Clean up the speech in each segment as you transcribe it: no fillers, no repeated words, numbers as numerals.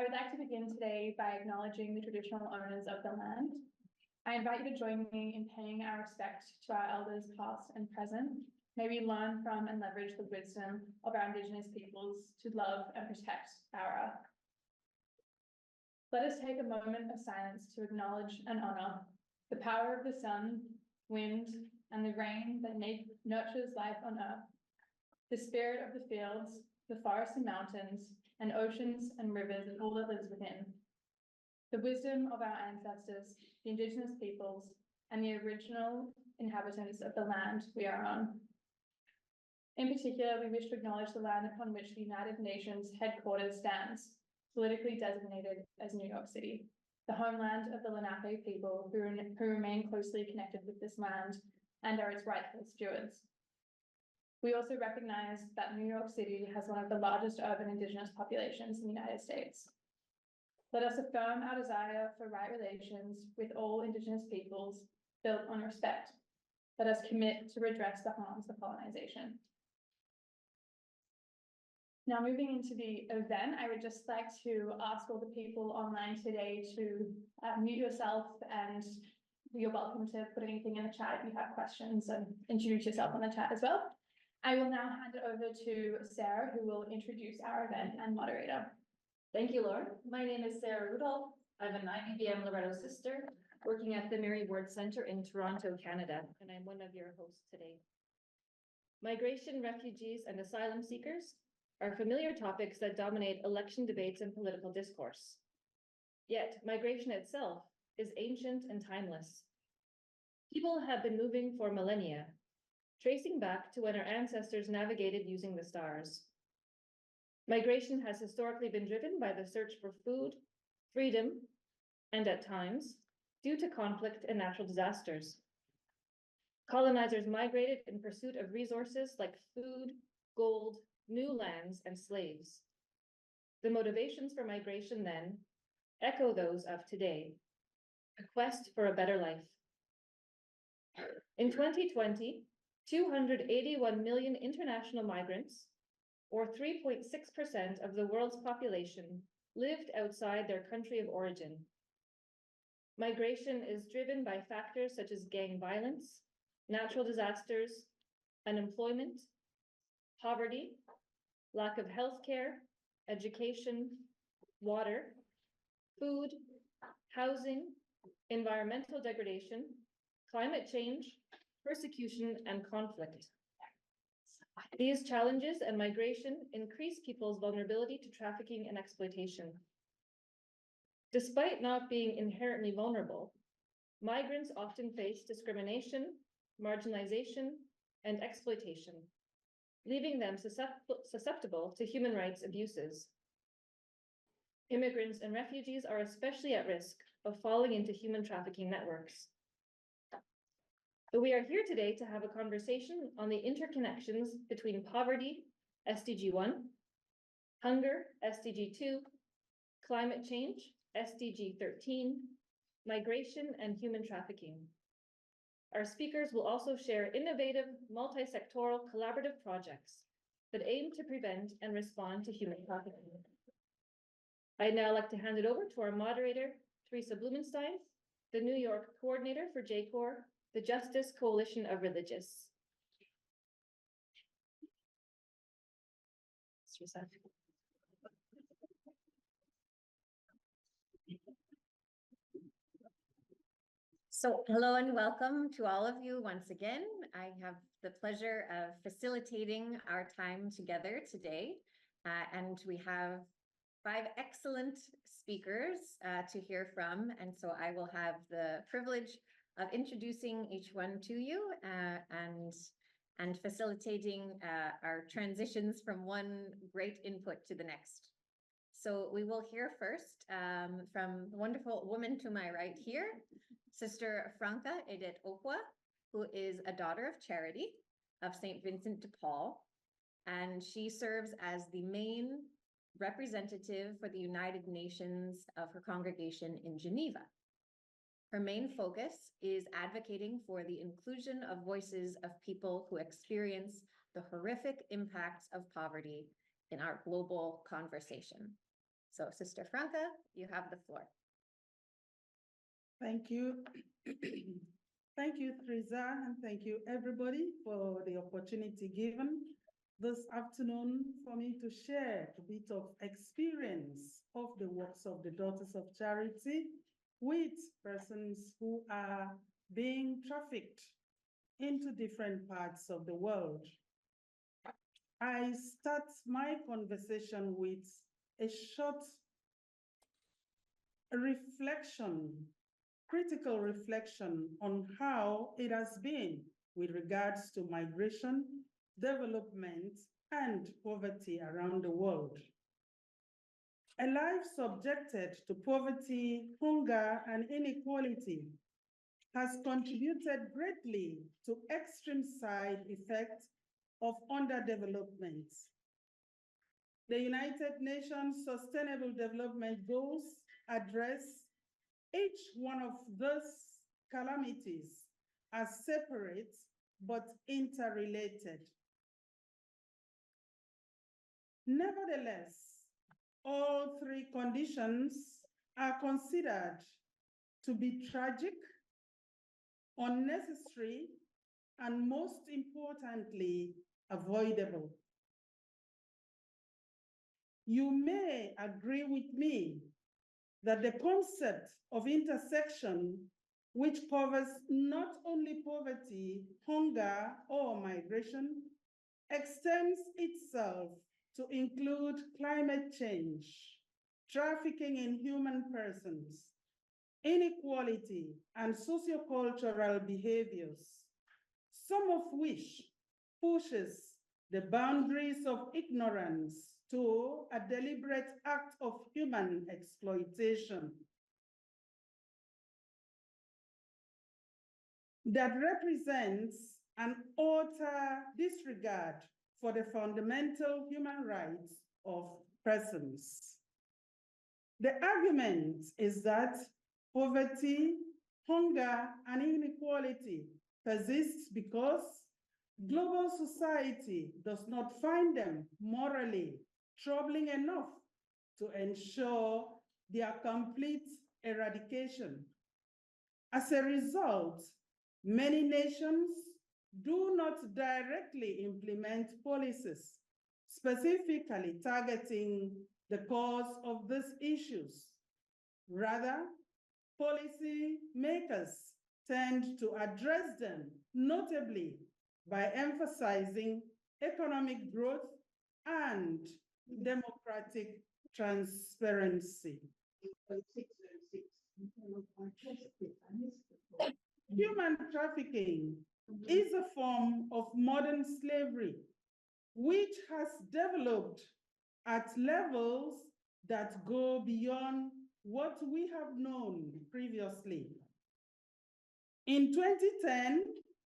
I would like to begin today by acknowledging the traditional owners of the land. I invite you to join me in paying our respect to our elders past and present. May we learn from and leverage the wisdom of our Indigenous peoples to love and protect our earth. Let us take a moment of silence to acknowledge and honour the power of the sun, wind, and the rain that nurtures life on earth, the spirit of the fields, the forests and mountains, and oceans and rivers and all that lives within, the wisdom of our ancestors, the Indigenous peoples, and the original inhabitants of the land we are on. In particular, we wish to acknowledge the land upon which the United Nations headquarters stands, politically designated as New York City, the homeland of the Lenape people who remain closely connected with this land and are its rightful stewards. We also recognize that New York City has one of the largest urban Indigenous populations in the United States. Let us affirm our desire for right relations with all Indigenous peoples built on respect. Let us commit to redress the harms of colonization. Now, moving into the event, I would just like to ask all the people online today to mute yourself, and you're welcome to put anything in the chat if you have questions, and introduce yourself on the chat as well. I will now hand it over to Sarah, who will introduce our event and moderator. Thank you, Laura. My name is Sarah Rudolph. I'm an IBVM Loretto sister working at the Mary Ward Center in Toronto, Canada, and I'm one of your hosts today. Migration, refugees, and asylum seekers are familiar topics that dominate election debates and political discourse. Yet, migration itself is ancient and timeless. People have been moving for millennia, tracing back to when our ancestors navigated using the stars. Migration has historically been driven by the search for food, freedom, and at times, due to conflict and natural disasters. Colonizers migrated in pursuit of resources like food, gold, new lands, and slaves. The motivations for migration then echo those of today, a quest for a better life. In 2020, 281 million international migrants, or 3.6% of the world's population, lived outside their country of origin. Migration is driven by factors such as gang violence, natural disasters, unemployment, poverty, lack of healthcare, education, water, food, housing, environmental degradation, climate change, persecution, and conflict. These challenges and migration increase people's vulnerability to trafficking and exploitation. Despite not being inherently vulnerable, migrants often face discrimination, marginalization, and exploitation, leaving them susceptible to human rights abuses. Immigrants and refugees are especially at risk of falling into human trafficking networks. But we are here today to have a conversation on the interconnections between poverty, SDG 1, hunger, SDG 2, climate change, SDG 13, migration, and human trafficking. Our speakers will also share innovative, multi-sectoral collaborative projects that aim to prevent and respond to human trafficking. I'd now like to hand it over to our moderator, Teresa Blumenstein, the New York coordinator for JCOR, the Justice Coalition of Religious. So hello and welcome to all of you once again. I have the pleasure of facilitating our time together today. And we have 5 excellent speakers to hear from. And so I will have the privilege of introducing each one to you and facilitating our transitions from one great input to the next. So we will hear first from the wonderful woman to my right here, Sister Franca Edet Oqua, who is a daughter of charity of St. Vincent de Paul, and she serves as the main representative for the United Nations of her congregation in Geneva. Her main focus is advocating for the inclusion of voices of people who experience the horrific impacts of poverty in our global conversation. So Sister Franca, you have the floor. Thank you. Thank you, Teresa, and thank you, everybody, for the opportunity given this afternoon for me to share a bit of experience of the works of the Daughters of Charity with persons who are being trafficked into different parts of the world. I start my conversation with a short reflection, critical reflection on how it has been with regards to migration, development, and poverty around the world. A life subjected to poverty, hunger, and inequality has contributed greatly to extreme side effects of underdevelopment. The United Nations Sustainable Development Goals address each one of those calamities as separate but interrelated. Nevertheless, all three conditions are considered to be tragic, unnecessary, and most importantly, avoidable. You may agree with me that the concept of intersection, which covers not only poverty, hunger, or migration, extends itself to include climate change, trafficking in human persons, inequality, and sociocultural behaviors, some of which pushes the boundaries of ignorance to a deliberate act of human exploitation that represents an utter disregard for the fundamental human rights of persons. The argument is that poverty, hunger, and inequality persists because global society does not find them morally troubling enough to ensure their complete eradication. As a result, many nations do not directly implement policies specifically targeting the cause of these issues. Rather, policy makers tend to address them, notably by emphasizing economic growth and democratic transparency. Human trafficking is a form of modern slavery, which has developed at levels that go beyond what we have known previously. In 2010,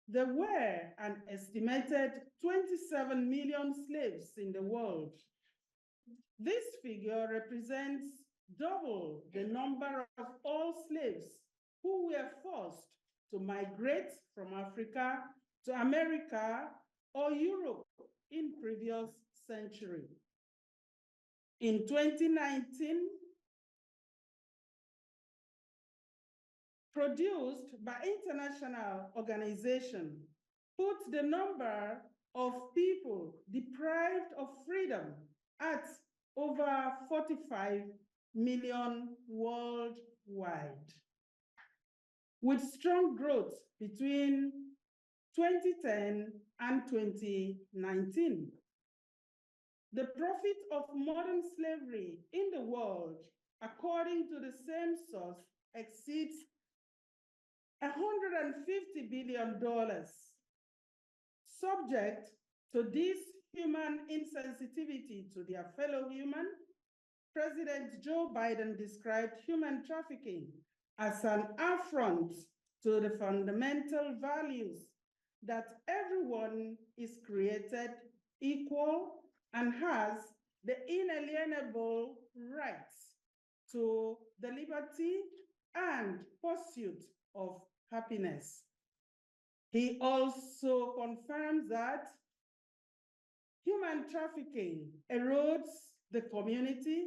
there were an estimated 27 million slaves in the world. This figure represents double the number of all slaves who were forced to migrate from Africa to America or Europe in previous century. In 2019, produced by international organization, put the number of people deprived of freedom at over 45 million worldwide, with strong growth between 2010 and 2019. The profit of modern slavery in the world, according to the same source, exceeds $150 billion. Subject to this human insensitivity to their fellow human, President Joe Biden described human trafficking as an affront to the fundamental values that everyone is created equal and has the inalienable rights to the liberty and pursuit of happiness. He also confirms that human trafficking erodes the community,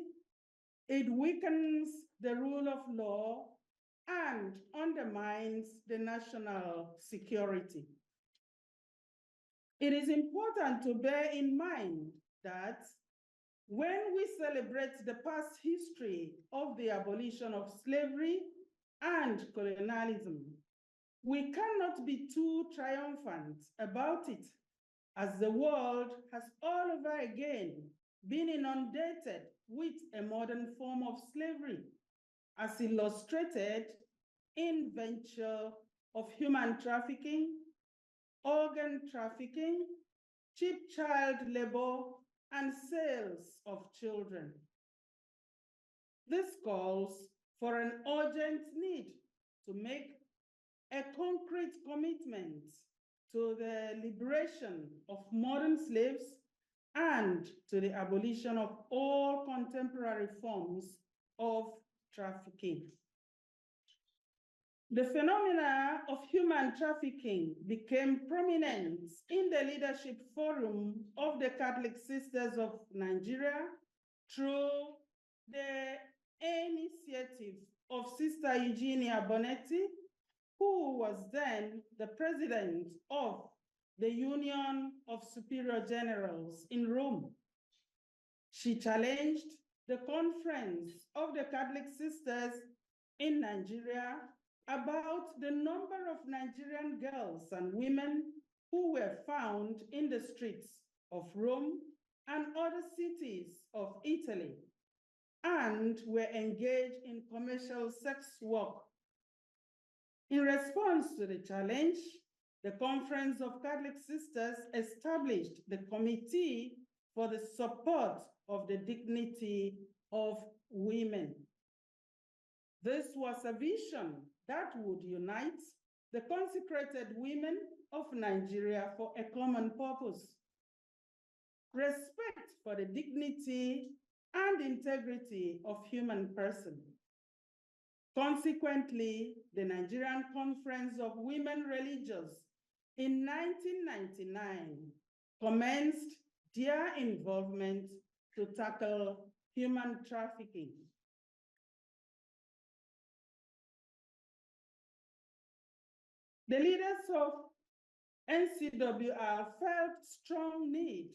It weakens the rule of law and undermines the national security. It is important to bear in mind that when we celebrate the past history of the abolition of slavery and colonialism, we cannot be too triumphant about it, as the world has all over again been inundated with a modern form of slavery, as illustrated in venture of human trafficking, organ trafficking, cheap child labor, and sales of children. This calls for an urgent need to make a concrete commitment to the liberation of modern slaves and to the abolition of all contemporary forms of trafficking. The phenomena of human trafficking became prominent in the leadership forum of the Catholic Sisters of Nigeria through the initiative of Sister Eugenia Bonetti, who was then the president of the Union of Superior Generals in Rome. She challenged the Conference of the Catholic Sisters in Nigeria about the number of Nigerian girls and women who were found in the streets of Rome and other cities of Italy and were engaged in commercial sex work. In response to the challenge, the Conference of Catholic Sisters established the Committee for the Support of the Dignity of Women. This was a vision that would unite the consecrated women of Nigeria for a common purpose: respect for the dignity and integrity of human person. Consequently, the Nigerian Conference of Women Religious in 1999 commenced their involvement to tackle human trafficking. The leaders of NCWR felt strong need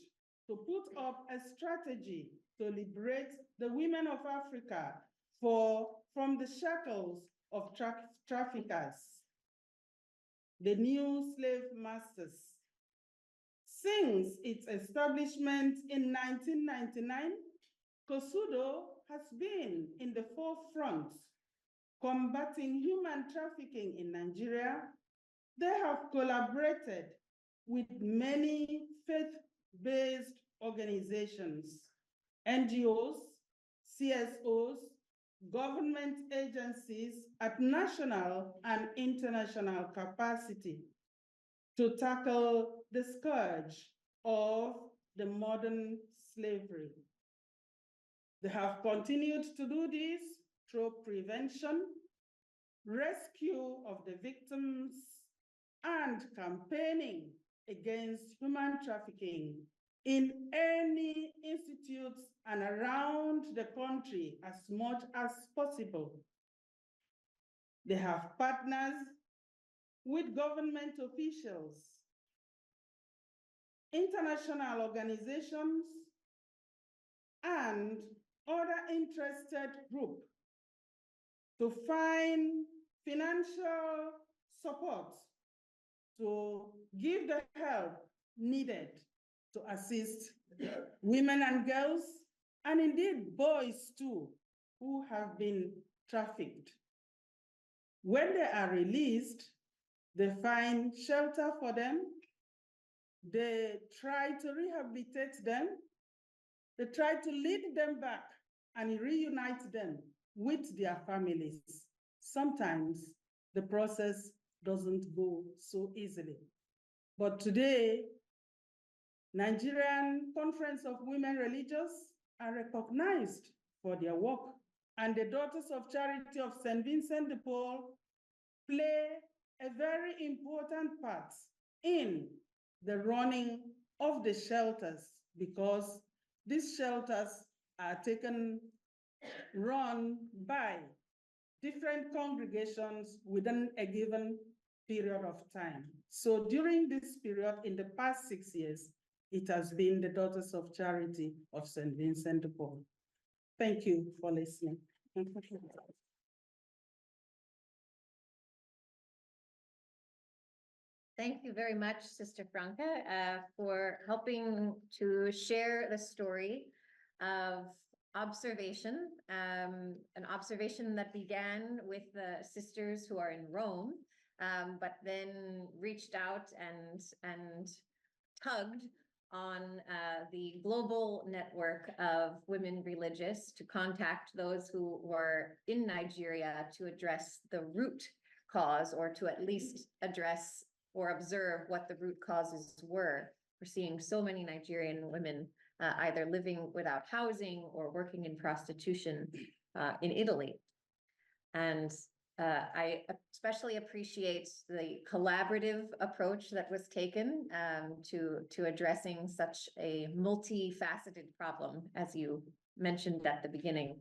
to put up a strategy to liberate the women of Africa from the shackles of traffickers, the new slave masters. Since its establishment in 1999, COSUDO has been in the forefront combating human trafficking in Nigeria. They have collaborated with many faith-based organizations, NGOs, CSOs, government agencies at national and international capacity to tackle the scourge of the modern slavery. They have continued to do this through prevention, rescue of the victims, and campaigning against human trafficking in any institutes and around the country as much as possible. They have partners with government officials, international organizations, and other interested groups to find financial support to give the help needed to assist women and girls, and indeed boys too, who have been trafficked. When they are released, they find shelter for them, they try to rehabilitate them, they try to lead them back and reunite them with their families. Sometimes the process doesn't go so easily. But today, Nigerian Conference of Women Religious are recognized for their work, and the Daughters of Charity of St. Vincent de Paul play a very important part in the running of the shelters, because these shelters are taken run by different congregations within a given period of time. So during this period, in the past 6 years, it has been the Daughters of Charity of St. Vincent de Paul. Thank you for listening. Thank you very much, Sister Franca, for helping to share the story of observation, an observation that began with the sisters who are in Rome, but then reached out and tugged on the global network of women religious to contact those who were in Nigeria to address the root cause, or to at least address or observe what the root causes were. We're seeing so many Nigerian women either living without housing or working in prostitution in Italy. And I especially appreciate the collaborative approach that was taken to addressing such a multifaceted problem, as you mentioned at the beginning.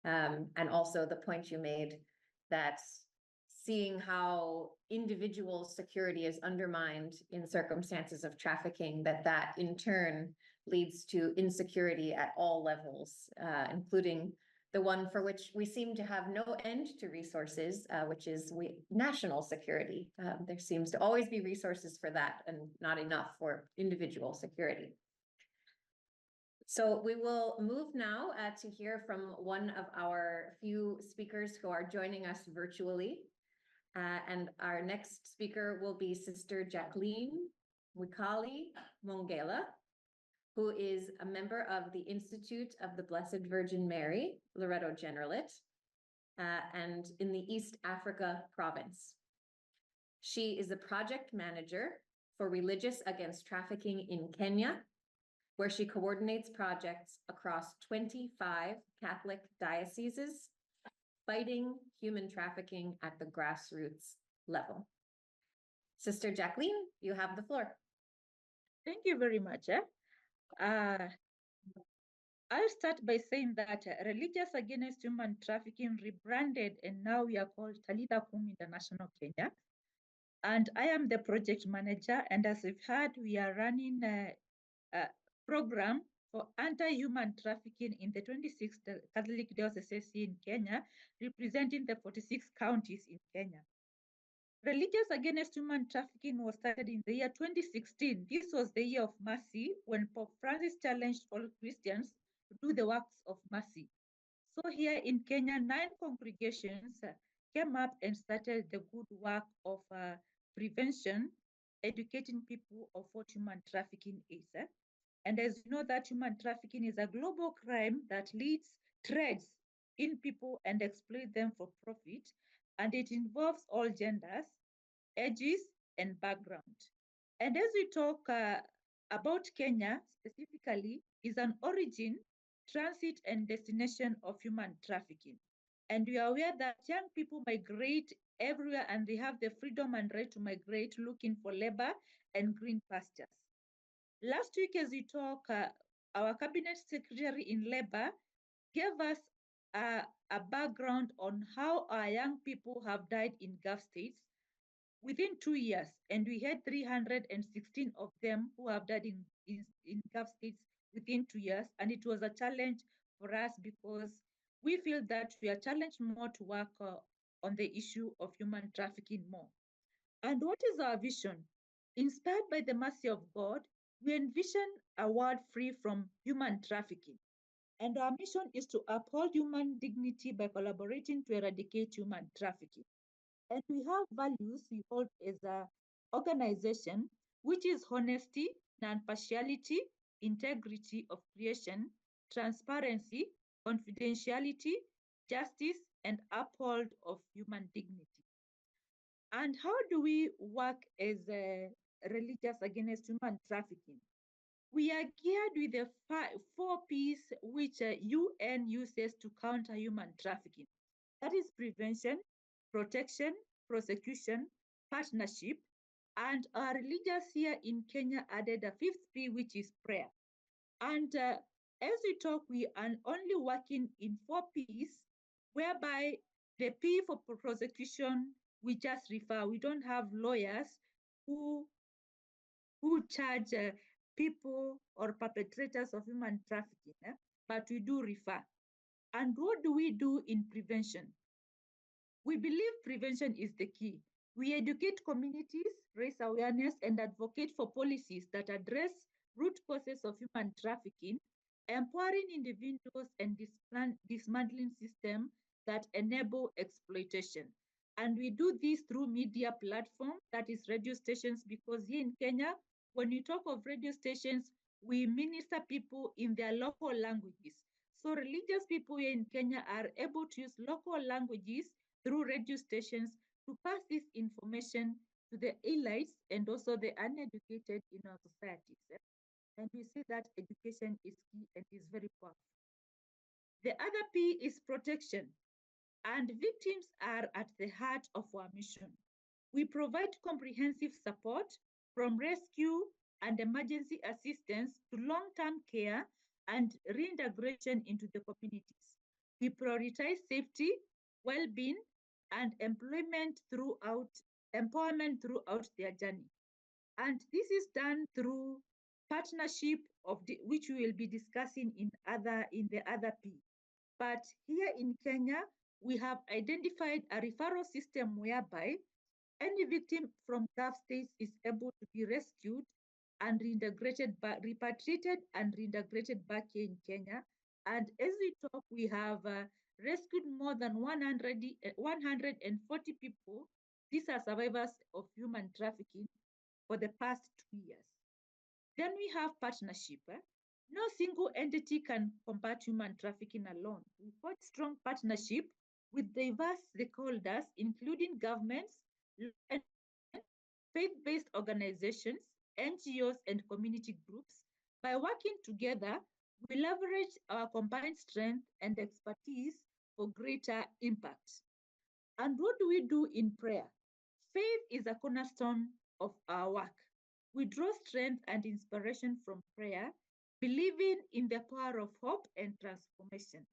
And also the point you made that seeing how individual security is undermined in circumstances of trafficking, that in turn leads to insecurity at all levels, including the one for which we seem to have no end to resources, which is national security. There seems to always be resources for that and not enough for individual security. So we will move now to hear from one of our few speakers who are joining us virtually. And our next speaker will be Sister Jackline Mwikali Mwongela, who is a member of the Institute of the Blessed Virgin Mary, Loreto Generalate, and in the East Africa province. She is a project manager for Religious Against Trafficking in Kenya, where she coordinates projects across 25 Catholic dioceses, fighting human trafficking at the grassroots level. Sister Jackline, you have the floor. Thank you very much. I'll start by saying that Religious Against Human Trafficking rebranded, and now we are called Talitha Kum International Kenya. And I am the project manager, and as you've heard, we are running a program for anti-human trafficking in the 26 Catholic dioceses in Kenya, representing the 46 counties in Kenya. Religious Against Human Trafficking was started in the year 2016. This was the year of mercy, when Pope Francis challenged all Christians to do the works of mercy. So here in Kenya, 9 congregations came up and started the good work of prevention, educating people of what human trafficking is. And as you know, that human trafficking is a global crime that trades in people and exploits them for profit. And it involves all genders, ages, and background. And as we talk about Kenya specifically, is an origin, transit, and destination of human trafficking. And we are aware that young people migrate everywhere, and they have the freedom and right to migrate, looking for labor and green pastures. Last week, as we talk, our Cabinet Secretary in Labor gave us a background on how our young people have died in Gulf states within 2 years. And we had 316 of them who have died in Gulf states within 2 years. And it was a challenge for us because we feel that we are challenged more to work on the issue of human trafficking more. And what is our vision? Inspired by the mercy of God, we envision a world free from human trafficking. And our mission is to uphold human dignity by collaborating to eradicate human trafficking. And we have values we hold as an organization, which is honesty, non-partiality, integrity of creation, transparency, confidentiality, justice, and uphold of human dignity. And how do we work as Religious Against Human Trafficking? We are geared with the 4 Ps which UN uses to counter human trafficking. That is prevention, protection, prosecution, partnership, and our religious here in Kenya added a 5th P, which is prayer. And as we talk, we are only working in 4 Ps, whereby the P for prosecution, we just refer. We don't have lawyers who charge people or perpetrators of human trafficking, but we do refer. And what do we do in prevention? We believe prevention is the key. We educate communities, raise awareness, and advocate for policies that address root causes of human trafficking, empowering individuals and dismantling systems that enable exploitation. And we do this through media platforms, that is radio stations, because here in Kenya, when we talk of radio stations, we minister people in their local languages. So religious people here in Kenya are able to use local languages through radio stations to pass this information to the elites and also the uneducated in our societies. And we see that education is key and is very powerful. The other P is protection, and victims are at the heart of our mission. We provide comprehensive support from rescue and emergency assistance to long-term care and reintegration into the communities. We prioritize safety, well-being, and empowerment throughout their journey. And this is done through partnership which we will be discussing in the other P. But here in Kenya, we have identified a referral system whereby any victim from Gulf states is able to be rescued and repatriated and reintegrated back here in Kenya. And as we talk, we have rescued more than 140 people. These are survivors of human trafficking for the past 2 years. Then we have partnership. No single entity can combat human trafficking alone. We forge strong partnership with diverse stakeholders, including governments, faith-based organizations, NGOs, and community groups. By working together, we leverage our combined strength and expertise for greater impact. And what do we do in prayer? Faith is a cornerstone of our work. We draw strength and inspiration from prayer, believing in the power of hope and transformation.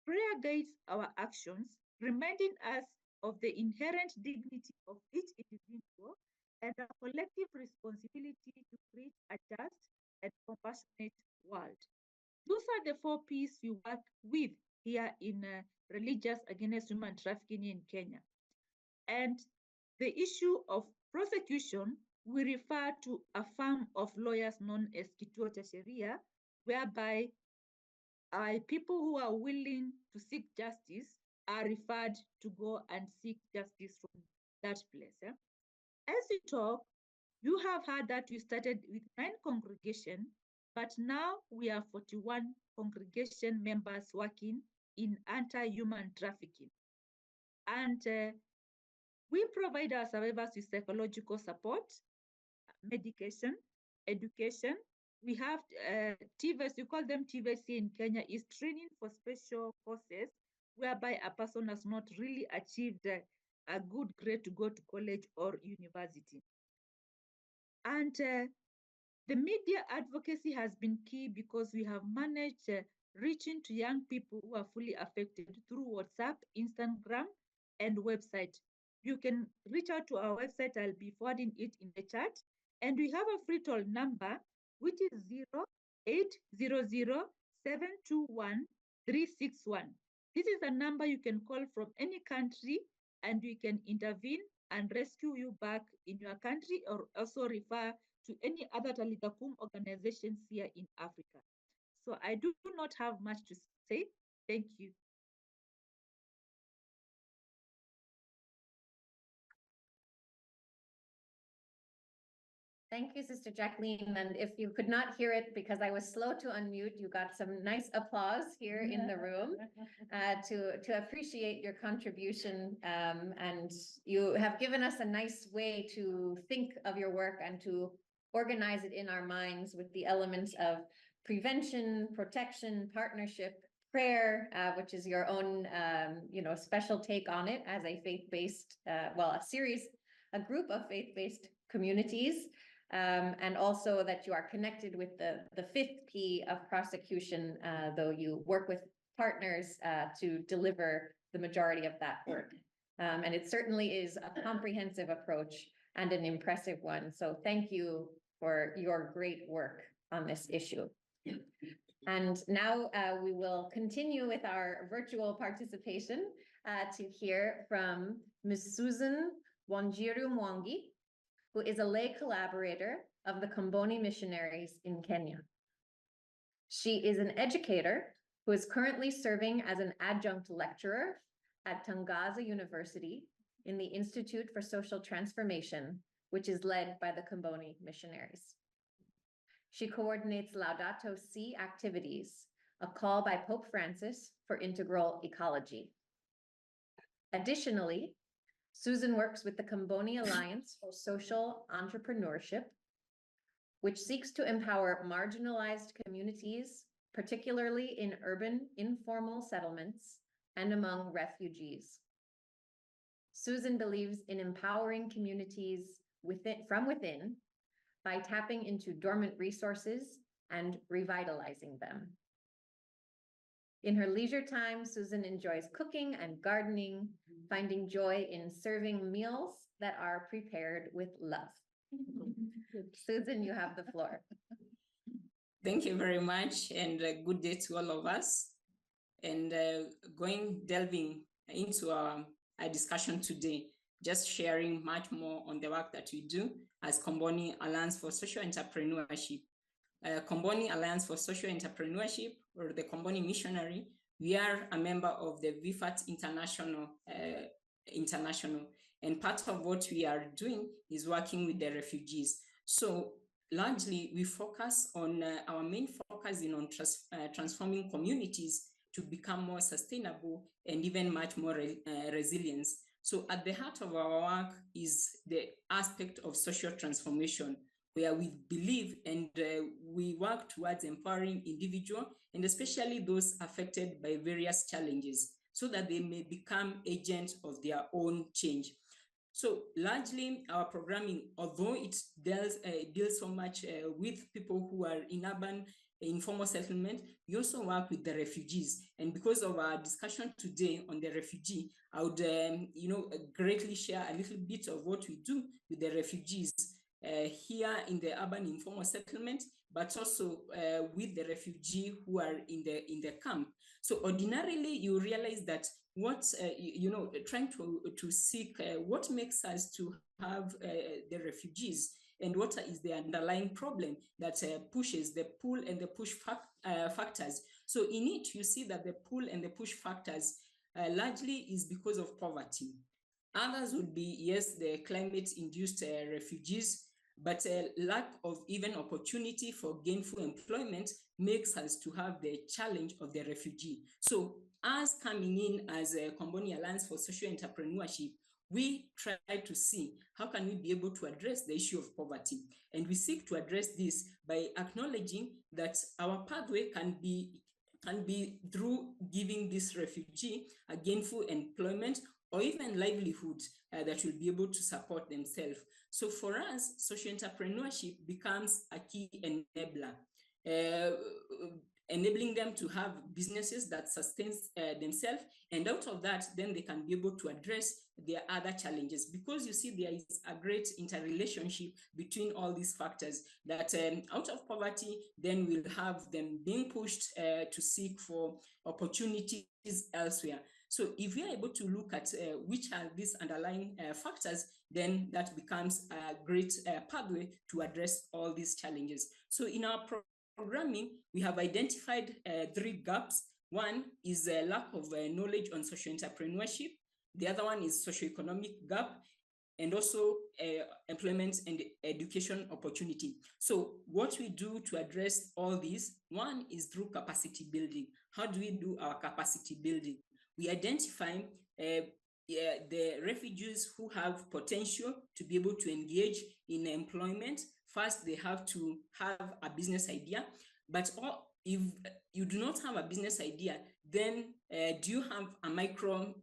Prayer guides our actions, reminding us of the inherent dignity of each individual and our collective responsibility to create a just and compassionate world. Those are the 4 Ps we work with here in Religious Against Human Trafficking in Kenya. And the issue of prosecution, we refer to a firm of lawyers known as Kituo cha Sheria, whereby people who are willing to seek justice are referred to go and seek justice from that place. As we talk, you have heard that we started with 9 congregations, but now we are 41 congregation members working in anti-human trafficking. And we provide our survivors with psychological support, medication, education. We have TVS, we call them TVS in Kenya, is training for special courses whereby a person has not really achieved a good grade to go to college or university. And the media advocacy has been key because we have managed reaching to young people who are fully affected through WhatsApp, Instagram, and website. You can reach out to our website. I'll be forwarding it in the chat. And we have a free toll number, which is 0800-721-361. This is a number you can call from any country, and we can intervene and rescue you back in your country, or also refer to any other Talitha Kum organizations here in Africa. So I do not have much to say. Thank you. Thank you, Sister Jackline. And if you could not hear it because I was slow to unmute, you got some nice applause here in the room to appreciate your contribution. And you have given us a nice way to think of your work and to organize it in our minds with the elements of prevention, protection, partnership, prayer, which is your own, special take on it as a faith-based, a group of faith-based communities. and also that you are connected with the fifth P of prosecution, though you work with partners to deliver the majority of that work. And it certainly is a comprehensive approach and an impressive one. So thank you for your great work on this issue. And now we will continue with our virtual participation to hear from Ms. Susan Mwangi, who is a lay collaborator of the Comboni Missionaries in Kenya. She is an educator who is currently serving as an adjunct lecturer at Tangaza University in the Institute for Social Transformation, which is led by the Comboni Missionaries. She coordinates Laudato Si activities, a call by Pope Francis for integral ecology. Additionally, Susan works with the Comboni Alliance for Social Entrepreneurship, which seeks to empower marginalized communities, particularly in urban informal settlements and among refugees. Susan believes in empowering communities from within by tapping into dormant resources and revitalizing them. In her leisure time, Susan enjoys cooking and gardening, finding joy in serving meals that are prepared with love. Susan, you have the floor. Thank you very much, and good day to all of us. And delving into our discussion today, just sharing much more on the work that we do as Comboni Alliance for Social Entrepreneurship. Comboni Alliance for Social Entrepreneurship, or the Comboni Missionary, we are a member of the VFAT International, and part of what we are doing is working with the refugees. So largely, we focus on our main focus is on transforming communities to become more sustainable and even much more resilient. So at the heart of our work is the aspect of social transformation, where we believe and we work towards empowering individuals and especially those affected by various challenges so that they may become agents of their own change. So largely our programming, although it deals so much with people who are in urban informal settlement, we also work with the refugees. And because of our discussion today on the refugee, I would greatly share a little bit of what we do with the refugees here in the urban informal settlement, but also with the refugee who are in the camp. So ordinarily, you realize that what trying to seek what makes us to have the refugees and what is the underlying problem that pushes the pull and the push factors. So in it, you see that the pull and the push factors largely is because of poverty. Others would be, yes, the climate-induced refugees, but a lack of even opportunity for gainful employment makes us to have the challenge of the refugee. So us coming in as a Comboni Alliance for Social Entrepreneurship, we try to see how can we be able to address the issue of poverty. And we seek to address this by acknowledging that our pathway can be through giving this refugee a gainful employment or even livelihood that will be able to support themselves. So for us, social entrepreneurship becomes a key enabler, enabling them to have businesses that sustain themselves. And out of that, then they can be able to address their other challenges. Because you see, there is a great interrelationship between all these factors that out of poverty, then we'll have them being pushed to seek for opportunities elsewhere. So if we are able to look at which are these underlying factors, then that becomes a great pathway to address all these challenges. So in our programming, we have identified 3 gaps. One is a lack of knowledge on social entrepreneurship. The other one is socioeconomic gap, and also employment and education opportunity. So what we do to address all these, one is through capacity building. How do we do our capacity building? We identify the refugees who have potential to be able to engage in employment. First, they have to have a business idea, but if you do not have a business idea, then do you have a micro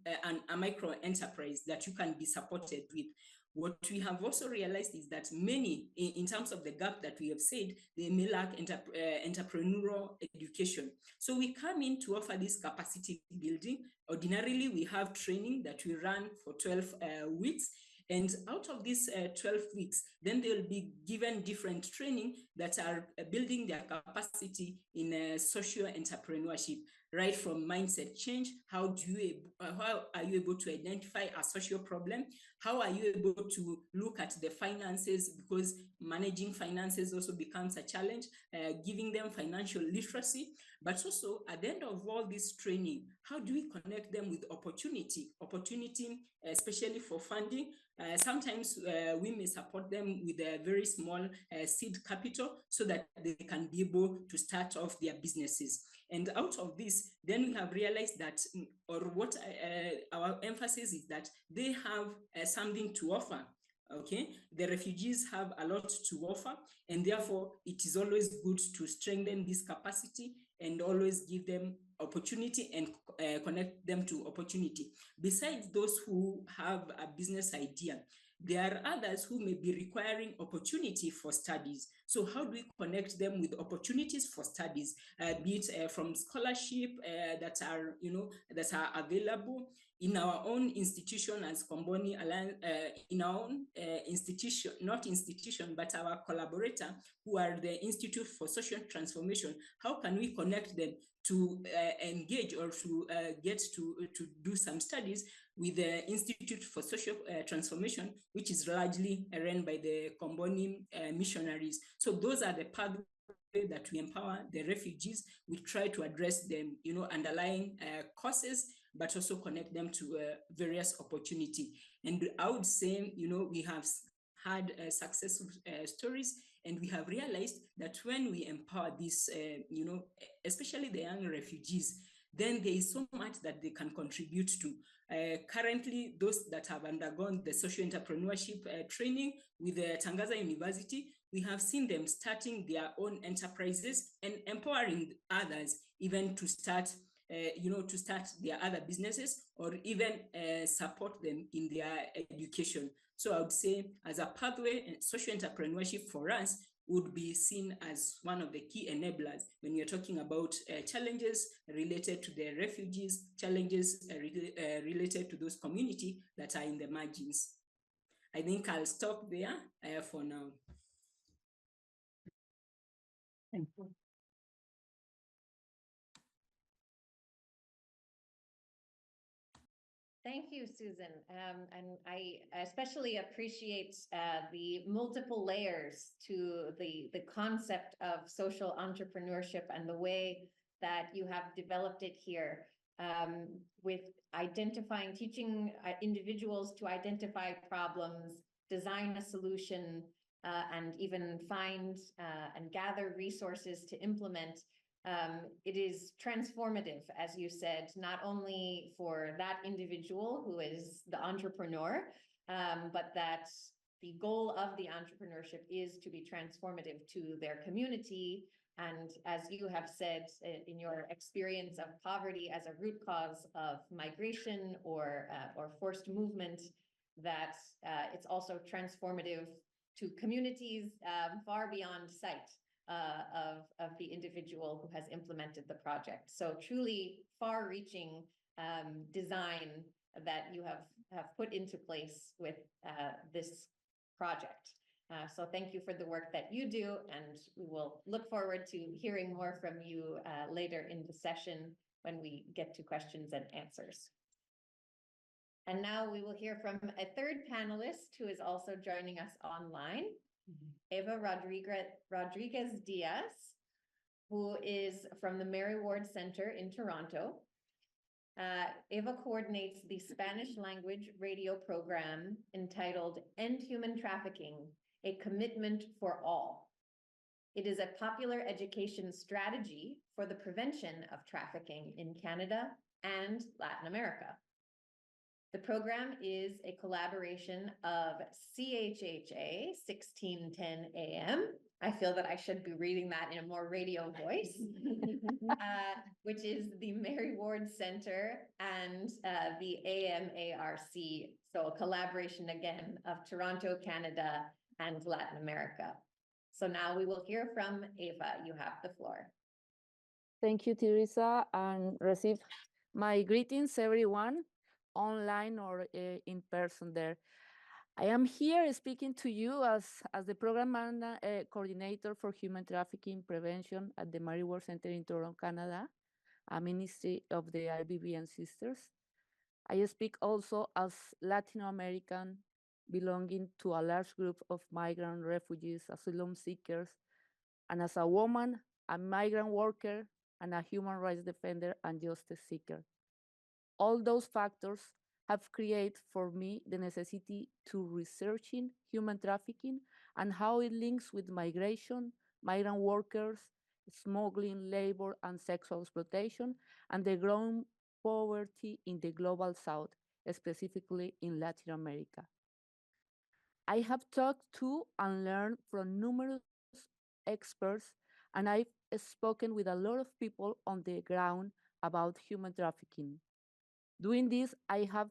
enterprise that you can be supported with? What we have also realized is that many, in terms of the gap that we have said, they may lack entrepreneurial education. So we come in to offer this capacity building. Ordinarily, we have training that we run for 12 weeks. And out of these 12 weeks, then they'll be given different training that are building their capacity in social entrepreneurship, right from mindset change. How are you able to identify a social problem? How are you able to look at the finances, because managing finances also becomes a challenge, giving them financial literacy. But also at the end of all this training, how do we connect them with opportunity, especially for funding? Sometimes we may support them with a very small seed capital so that they can be able to start off their businesses. And out of this, then we have realized that, or what our emphasis is that they have something to offer. Okay, the refugees have a lot to offer, and therefore it is always good to strengthen this capacity and always give them opportunity and connect them to opportunity. Besides those who have a business idea, there are others who may be requiring opportunity for studies. So how do we connect them with opportunities for studies, be it from scholarship that are available in our own institution as Comboni, in our own institution, not institution, but our collaborator, who are the Institute for Social Transformation. How can we connect them to engage or to get to do some studies with the Institute for Social Transformation, which is largely run by the Comboni Missionaries. So those are the pathways that we empower the refugees. We try to address them, underlying causes, but also connect them to various opportunity. And I would say, we have had successful stories, and we have realized that when we empower these, especially the young refugees, then there is so much that they can contribute to. Currently, those that have undergone the social entrepreneurship training with the Tangaza University, we have seen them starting their own enterprises and empowering others even to start their other businesses, or even support them in their education. So I would say, as a pathway, social entrepreneurship for us would be seen as one of the key enablers when you're talking about challenges related to the refugees, challenges related to those communities that are in the margins. I think I'll stop there for now. Thank you. Thank you, Susan. And I especially appreciate the multiple layers to the concept of social entrepreneurship and the way that you have developed it here, with teaching individuals to identify problems, design a solution, and even find and gather resources to implement. It is transformative, as you said, not only for that individual who is the entrepreneur, but that the goal of the entrepreneurship is to be transformative to their community. And as you have said, in your experience of poverty as a root cause of migration or forced movement, that it's also transformative to communities far beyond sight of the individual who has implemented the project. So truly far-reaching design that you have put into place with this project. So thank you for the work that you do, and we will look forward to hearing more from you later in the session when we get to questions and answers. And now we will hear from a third panelist who is also joining us online, Eva Rodriguez-Diaz, who is from the Mary Ward Center in Toronto. Eva coordinates the Spanish language radio program entitled End Human Trafficking, a Commitment for All. It is a popular education strategy for the prevention of trafficking in Canada and Latin America. The program is a collaboration of CHHA 1610 AM, I feel that I should be reading that in a more radio voice, which is the Mary Ward Center and the AMARC. So a collaboration again of Toronto, Canada, and Latin America. So now we will hear from Eva. You have the floor. Thank you, Teresa, and receive my greetings, everyone, online or in person there. I am here speaking to you as the program coordinator for human trafficking prevention at the Mary Ward Center in Toronto, Canada, a ministry of the IBVM sisters. I speak also as Latin American belonging to a large group of migrant refugees, asylum seekers, and as a woman, a migrant worker, and a human rights defender and justice seeker. All those factors have created for me the necessity to researching human trafficking and how it links with migration, migrant workers, smuggling, labor, and sexual exploitation, and the growing poverty in the global south, specifically in Latin America. I have talked to and learned from numerous experts, and I've spoken with a lot of people on the ground about human trafficking. Doing this, I have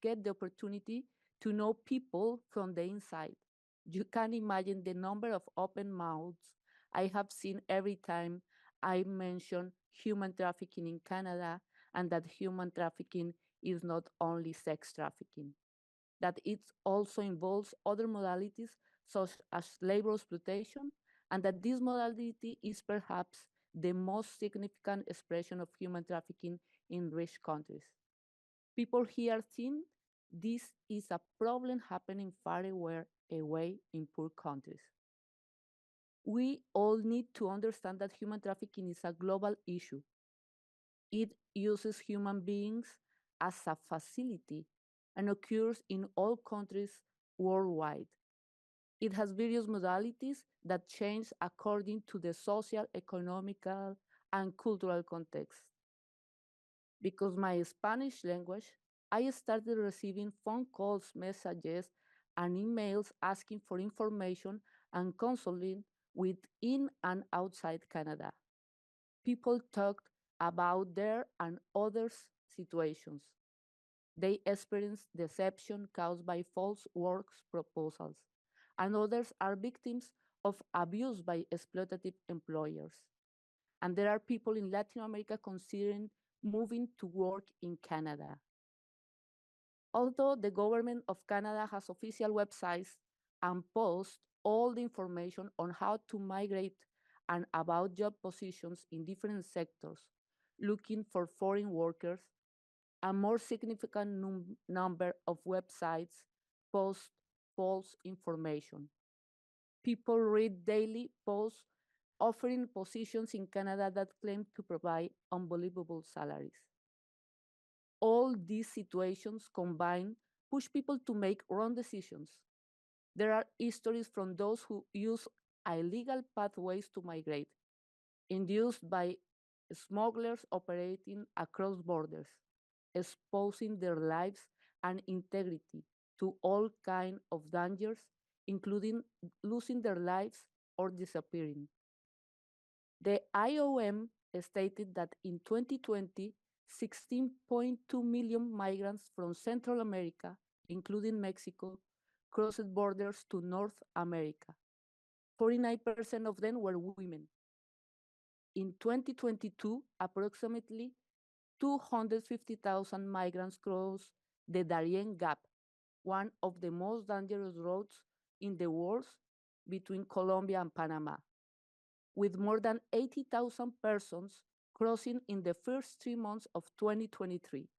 get the opportunity to know people from the inside. You can imagine the number of open mouths I have seen every time I mention human trafficking in Canada, and that human trafficking is not only sex trafficking, that it also involves other modalities such as labor exploitation, and that this modality is perhaps the most significant expression of human trafficking in rich countries. People here think this is a problem happening far away in poor countries. We all need to understand that human trafficking is a global issue. It uses human beings as a facility and occurs in all countries worldwide. It has various modalities that change according to the social, economical, and cultural context. Because my Spanish language, I started receiving phone calls, messages, and emails asking for information and counseling within and outside Canada. People talked about their and others' situations. They experienced deception caused by false work proposals, and others are victims of abuse by exploitative employers. And there are people in Latin America considering moving to work in Canada. Although the government of Canada has official websites and posts all the information on how to migrate and about job positions in different sectors, looking for foreign workers, a more significant number of websites post false information. People read daily posts offering positions in Canada that claim to provide unbelievable salaries. All these situations combined push people to make wrong decisions. There are histories from those who use illegal pathways to migrate, induced by smugglers operating across borders, exposing their lives and integrity to all kinds of dangers, including losing their lives or disappearing. The IOM stated that in 2020, 16.2 million migrants from Central America, including Mexico, crossed borders to North America. 49% of them were women. In 2022, approximately 250,000 migrants crossed the Darien Gap, one of the most dangerous roads in the world between Colombia and Panama, with more than 80,000 persons crossing in the first 3 months of 2023.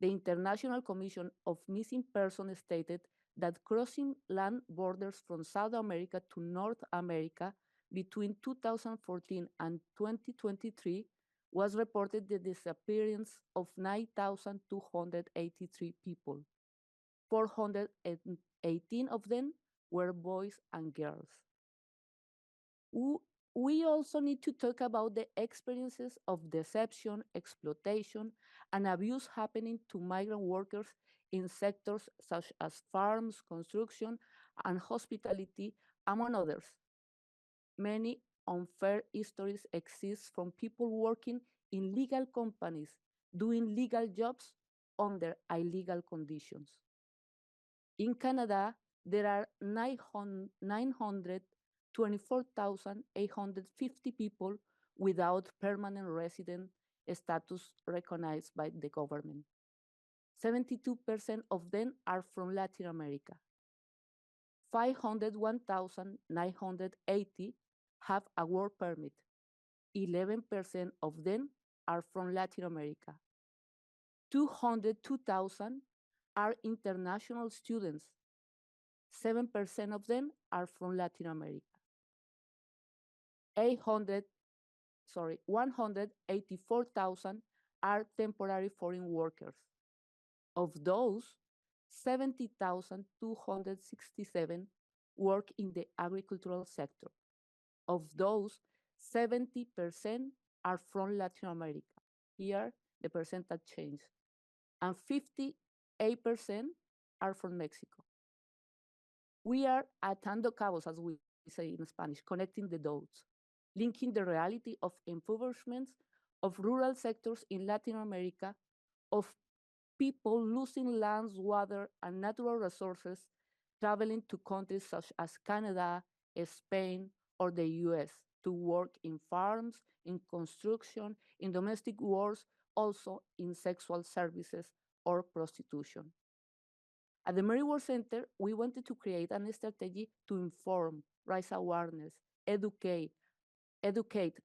The International Commission of Missing Persons stated that crossing land borders from South America to North America between 2014 and 2023 was reported the disappearance of 9,283 people. 418 of them were boys and girls. We also need to talk about the experiences of deception, exploitation, and abuse happening to migrant workers in sectors such as farms, construction, and hospitality Among others, many unfair histories exist from people working in legal companies, doing legal jobs under illegal conditions. In Canada, there are 924,850 people without permanent resident status recognized by the government. 72% of them are from Latin America. 501,980 have a work permit. 11% of them are from Latin America. 202,000 are international students. 7% of them are from Latin America. 184,000 are temporary foreign workers. Of those, 70,267 work in the agricultural sector. Of those, 70% are from Latin America. Here, the percentage changed. And 58% are from Mexico. We are atando cabos, as we say in Spanish, connecting the dots, linking the reality of impoverishment of rural sectors in Latin America, of people losing lands, water, and natural resources, traveling to countries such as Canada, Spain, or the US to work in farms, in construction, in domestic wars, also in sexual services or prostitution. At the Mary Ward Center, we wanted to create a strategy to inform, raise awareness, educate,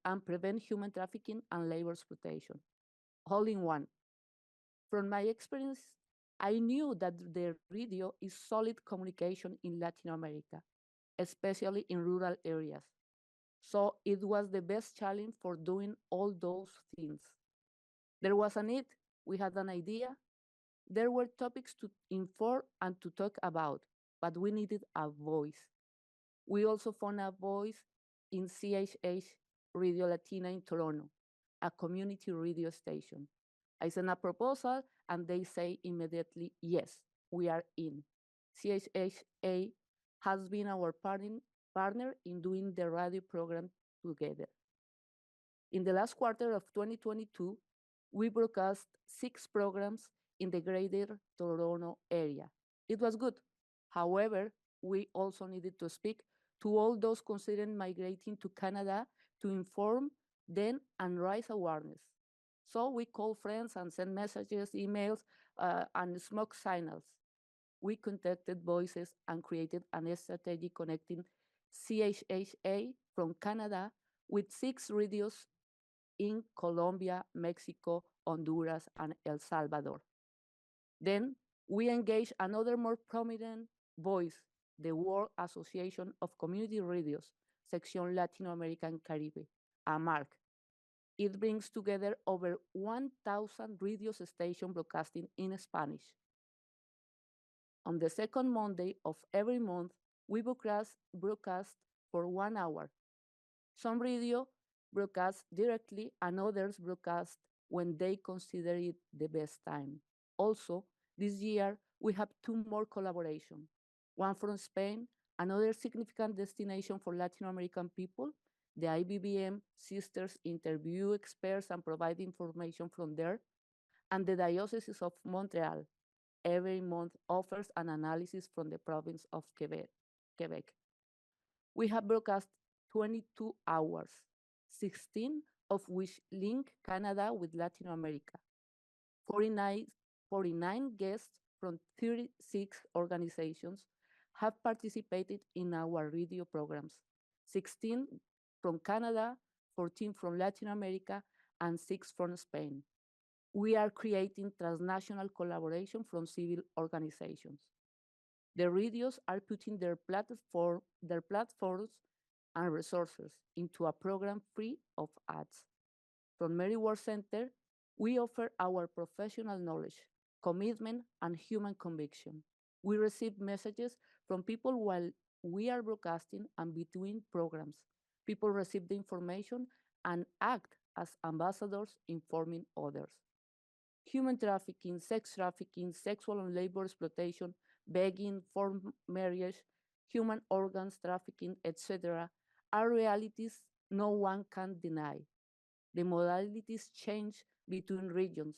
and prevent human trafficking and labor exploitation, all in one. From my experience, I knew that the radio is solid communication in Latin America, especially in rural areas. So it was the best challenge for doing all those things. There was a need, we had an idea, there were topics to inform and to talk about, but we needed a voice. We also found a voice in CHH Radio Latina in Toronto, a community radio station. I sent a proposal and they say immediately, yes, we are in. CHHA has been our partner in doing the radio program together. In the last quarter of 2022, we broadcast 6 programs in the greater Toronto area. It was good. However, we also needed to speak to all those considering migrating to Canada to inform them and raise awareness. So we called friends and sent messages, emails, and smoke signals. We contacted voices and created a strategy connecting CHHA from Canada with 6 radios in Colombia, Mexico, Honduras, and El Salvador. Then we engaged another more prominent voice, the World Association of Community Radios, Section Latin America and Caribbean, AMARC. It brings together over 1,000 radio stations broadcasting in Spanish. On the second Monday of every month, we broadcast for 1 hour. Some radio broadcast directly and others broadcast when they consider it the best time. Also, this year, we have 2 more collaborations, one from Spain, another significant destination for Latin American people. The IBVM sisters interview experts and provide information from there, and the Diocese of Montreal every month offers an analysis from the province of Quebec. We have broadcast 22 hours, 16 of which link Canada with Latin America. 49 guests from 36 organizations have participated in our radio programs, 16 from Canada, 14 from Latin America, and 6 from Spain. We are creating transnational collaboration from civil organizations. The radios are putting their platforms and resources into a program free of ads. From Mary Ward Center, we offer our professional knowledge, commitment, and human conviction. We receive messages from people while we are broadcasting and between programs. People receive the information and act as ambassadors informing others. Human trafficking, sex trafficking, sexual and labor exploitation, begging, forced marriage, human organs trafficking, etc., are realities no one can deny. The modalities change between regions,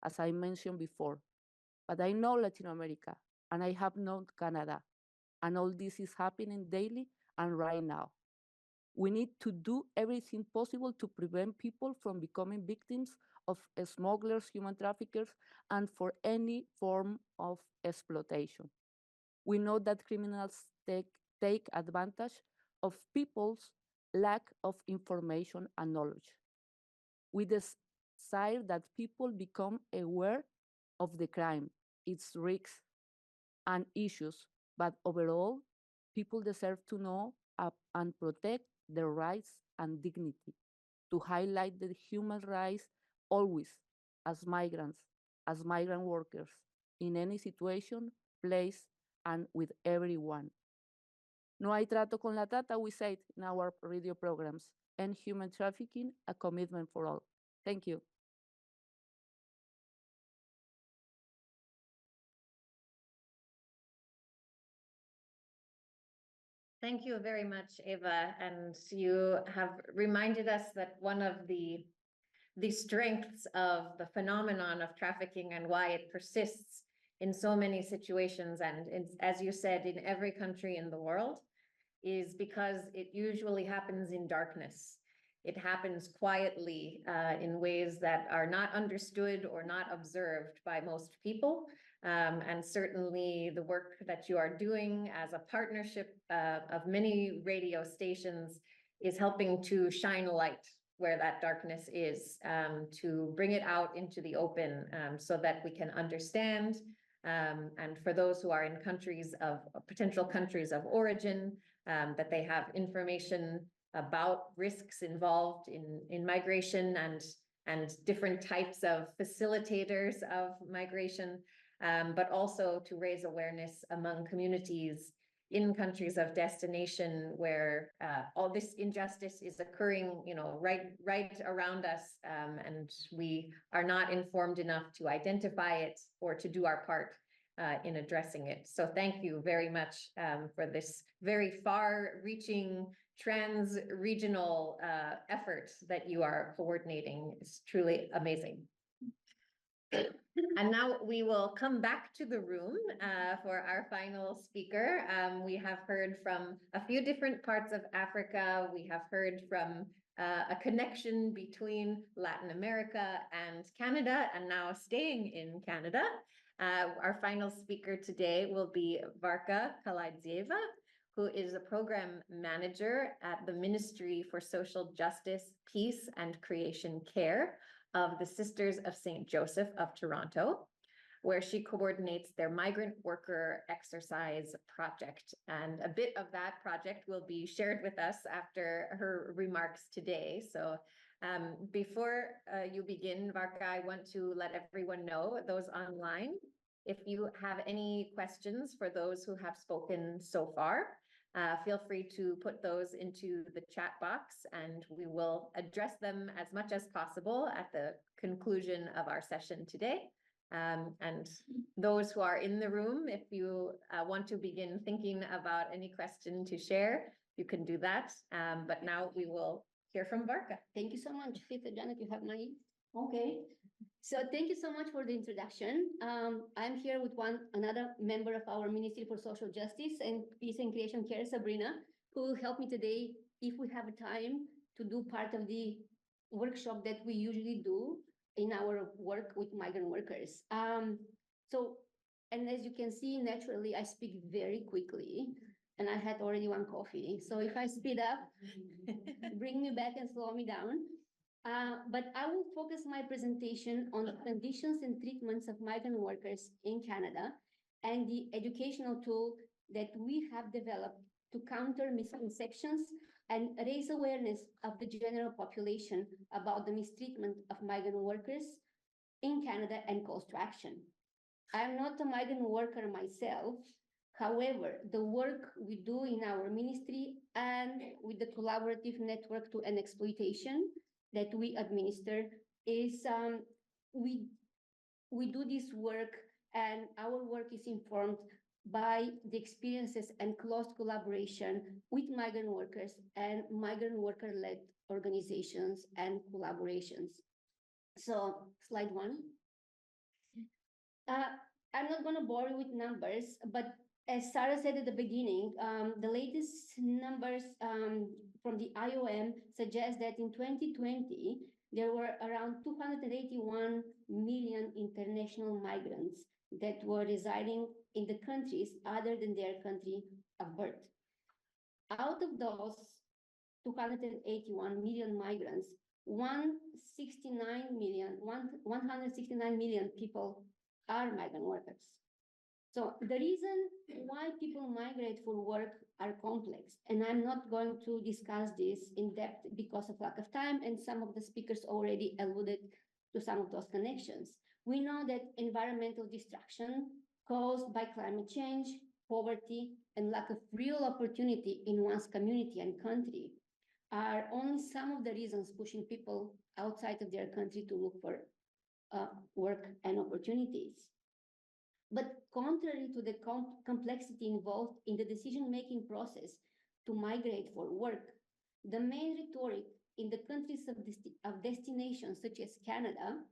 as I mentioned before. But I know Latin America, and I have known Canada, and all this is happening daily and right now. We need to do everything possible to prevent people from becoming victims of smugglers, human traffickers, and for any form of exploitation. We know that criminals take advantage of people's lack of information and knowledge. We desire that people become aware of the crime, its risks and issues, but overall, people deserve to know and protect their rights and dignity, to highlight the human rights always as migrants, as migrant workers, in any situation, place, and with everyone. No hay trato con la trata, we said in our radio programs, and human trafficking, a commitment for all. Thank you. Thank you very much, Eva. And you have reminded us that one of the strengths of the phenomenon of trafficking and why it persists in so many situations, and as you said, in every country in the world, is because it usually happens in darkness. It happens quietly in ways that are not understood or not observed by most people. And certainly the work that you are doing as a partnership of many radio stations is helping to shine a light where that darkness is, to bring it out into the open so that we can understand. And for those who are in countries of potential countries of origin, that they have information about risks involved in migration and different types of facilitators of migration, but also to raise awareness among communities in countries of destination where all this injustice is occurring, right around us, and we are not informed enough to identify it or to do our part in addressing it. So thank you very much for this very far-reaching trans-regional effort that you are coordinating. It's truly amazing. And now we will come back to the room for our final speaker. We have heard from a few different parts of Africa. We have heard from a connection between Latin America and Canada, and now staying in Canada. Our final speaker today will be Varka Kalaydzhieva, who is a program manager at the Ministry for Social Justice, Peace and Creation Care of the Sisters of St. Joseph of Toronto, where she coordinates their migrant worker exercise project. And a bit of that project will be shared with us after her remarks today. So before you begin, Varka, I want to let everyone know, those online, if you have any questions for those who have spoken so far, feel free to put those into the chat box and we will address them as much as possible at the conclusion of our session today. And those who are in the room, if you want to begin thinking about any question to share, you can do that. But now we will hear from Varka. Thank you so much, Sister Janet. You have my, okay. So thank you so much for the introduction. I'm here with another member of our Ministry for Social Justice and Peace and Creation Care, Sabrina, who will help me today, if we have time, to do part of the workshop that we usually do in our work with migrant workers. And as you can see, naturally, I speak very quickly, and I had already one coffee. So if I speed up, bring me back and slow me down. But I will focus my presentation on the conditions and treatments of migrant workers in Canada and the educational tool that we have developed to counter misconceptions and raise awareness of the general population about the mistreatment of migrant workers in Canada and calls to action. I'm not a migrant worker myself. However, the work we do in our ministry and with the collaborative network to end exploitation that we administer is we do this work, and our work is informed by the experiences and close collaboration with migrant workers and migrant worker-led organizations and collaborations. So slide 1. I'm not going to bore you with numbers, but as Sarah said at the beginning, the latest numbers from the IOM suggest that in 2020, there were around 281 million international migrants that were residing in the countries other than their country of birth. Out of those 281 million migrants, 169 million people are migrant workers. So the reason why people migrate for work are complex, and I'm not going to discuss this in depth because of lack of time, and some of the speakers already alluded to some of those connections. We know that environmental destruction caused by climate change, poverty, and lack of real opportunity in one's community and country are only some of the reasons pushing people outside of their country to look for work and opportunities. But contrary to the complexity involved in the decision-making process to migrate for work, the main rhetoric in the countries of destination, such as Canada,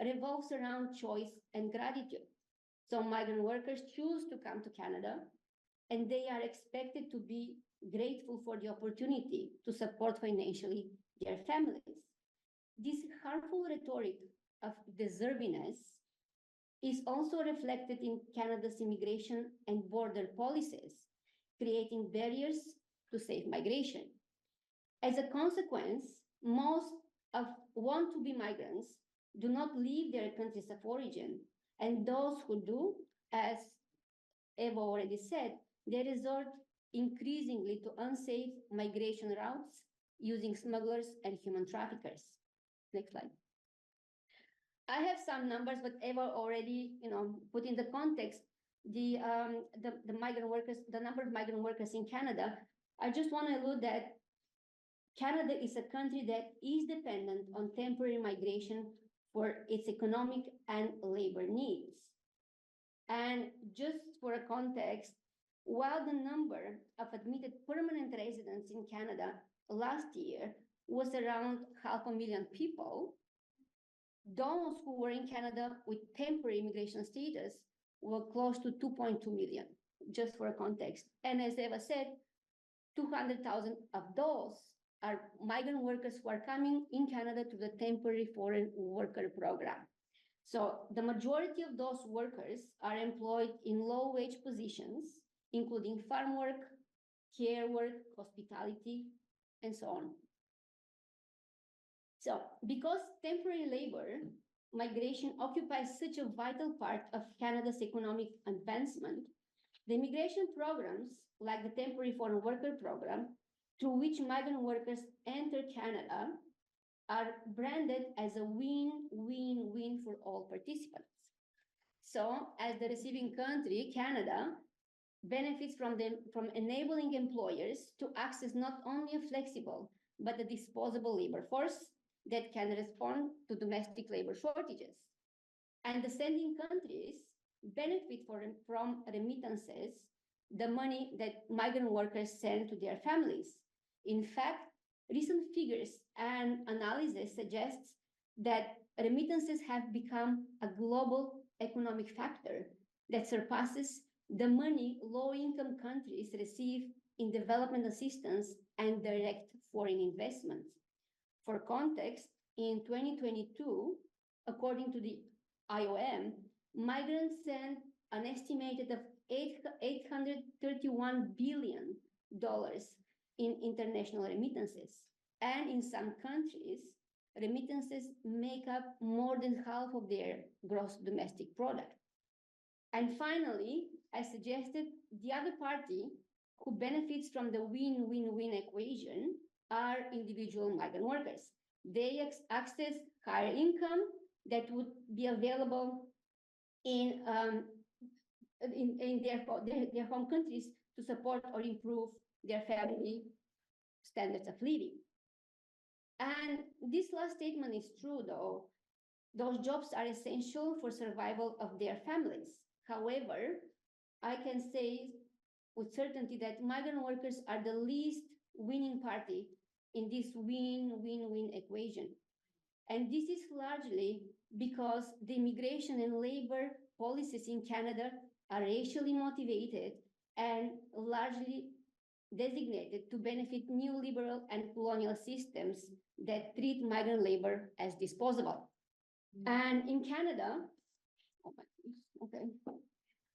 revolves around choice and gratitude. So migrant workers choose to come to Canada, and they are expected to be grateful for the opportunity to support financially their families. This harmful rhetoric of deservingness is also reflected in Canada's immigration and border policies, creating barriers to safe migration. As a consequence, most of want-to-be migrants do not leave their countries of origin, and those who do, as Eva already said, they resort increasingly to unsafe migration routes using smugglers and human traffickers. Next slide. I have some numbers, but Eva already, put in the context the migrant workers, the number of migrant workers in Canada. I just want to allude that Canada is a country that is dependent on temporary migration for its economic and labor needs. And just for a context, while the number of admitted permanent residents in Canada last year was around 500,000 people, those who were in Canada with temporary immigration status were close to 2.2 million, just for a context. And as Eva said, 200,000 of those are migrant workers who are coming in Canada to the temporary foreign worker program. So the majority of those workers are employed in low-wage positions, including farm work, care work, hospitality, and so on. So because temporary labor migration occupies such a vital part of Canada's economic advancement, the immigration programs, like the Temporary Foreign Worker Program, through which migrant workers enter Canada, are branded as a win-win-win for all participants. So as the receiving country, Canada benefits from enabling employers to access not only a flexible, but a disposable labor force that can respond to domestic labor shortages. And the sending countries benefit from remittances, the money that migrant workers send to their families. In fact, recent figures and analysis suggests that remittances have become a global economic factor that surpasses the money low-income countries receive in development assistance and direct foreign investments. For context, in 2022, according to the IOM, migrants sent an estimated of $831 billion in international remittances. And in some countries, remittances make up more than half of their gross domestic product. And finally, I suggested the other party who benefits from the win-win-win equation are individual migrant workers. They access higher income that would be available in their home countries to support or improve their family standards of living. And this last statement is true, though. Those jobs are essential for survival of their families. However, I can say with certainty that migrant workers are the least winning party in this win-win-win equation. And this is largely because the immigration and labor policies in Canada are racially motivated and largely designated to benefit neoliberal and colonial systems that treat migrant labor as disposable. And in Canada, oh my goodness, okay.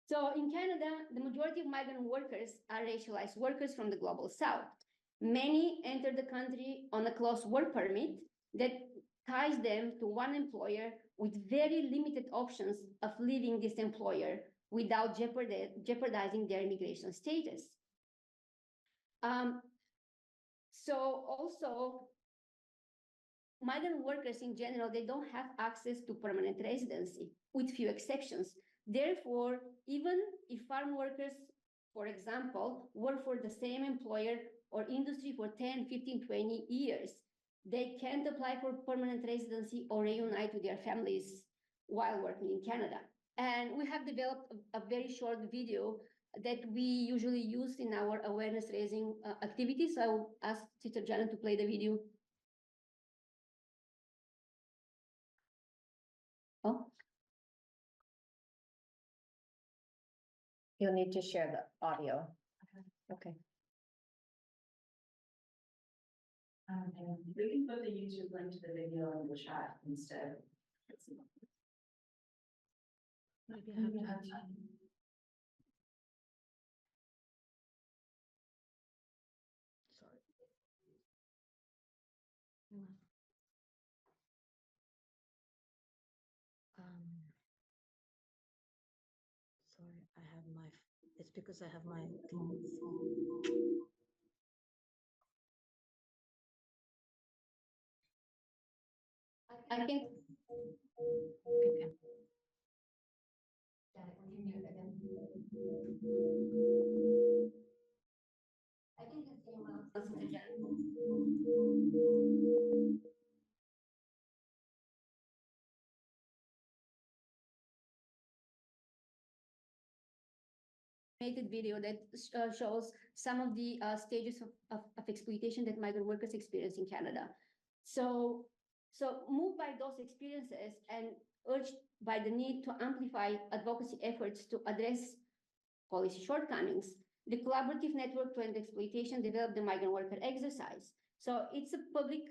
So in Canada, the majority of migrant workers are racialized workers from the global south. Many enter the country on a close work permit that ties them to one employer with very limited options of leaving this employer without jeopardizing their immigration status. So also, migrant workers in general, they don't have access to permanent residency, with few exceptions. Therefore, even if farm workers, for example, work for the same employer or industry for 10, 15, 20 years, they can't apply for permanent residency or reunite with their families while working in Canada. And we have developed a very short video that we usually use in our awareness raising activities. So I will ask Sister Janet to play the video. Oh, You'll need to share the audio. Okay. And we can put the YouTube link to the video in the chat instead. Maybe I have to. Sorry, I have my, it's because I have my phone. I can. Okay. Janet, will you mute again? I can continue while Sister Janet. Video that shows some of the stages of exploitation that migrant workers experience in Canada. So moved by those experiences and urged by the need to amplify advocacy efforts to address policy shortcomings, the Collaborative Network to End Exploitation developed the migrant worker exercise. So it's a public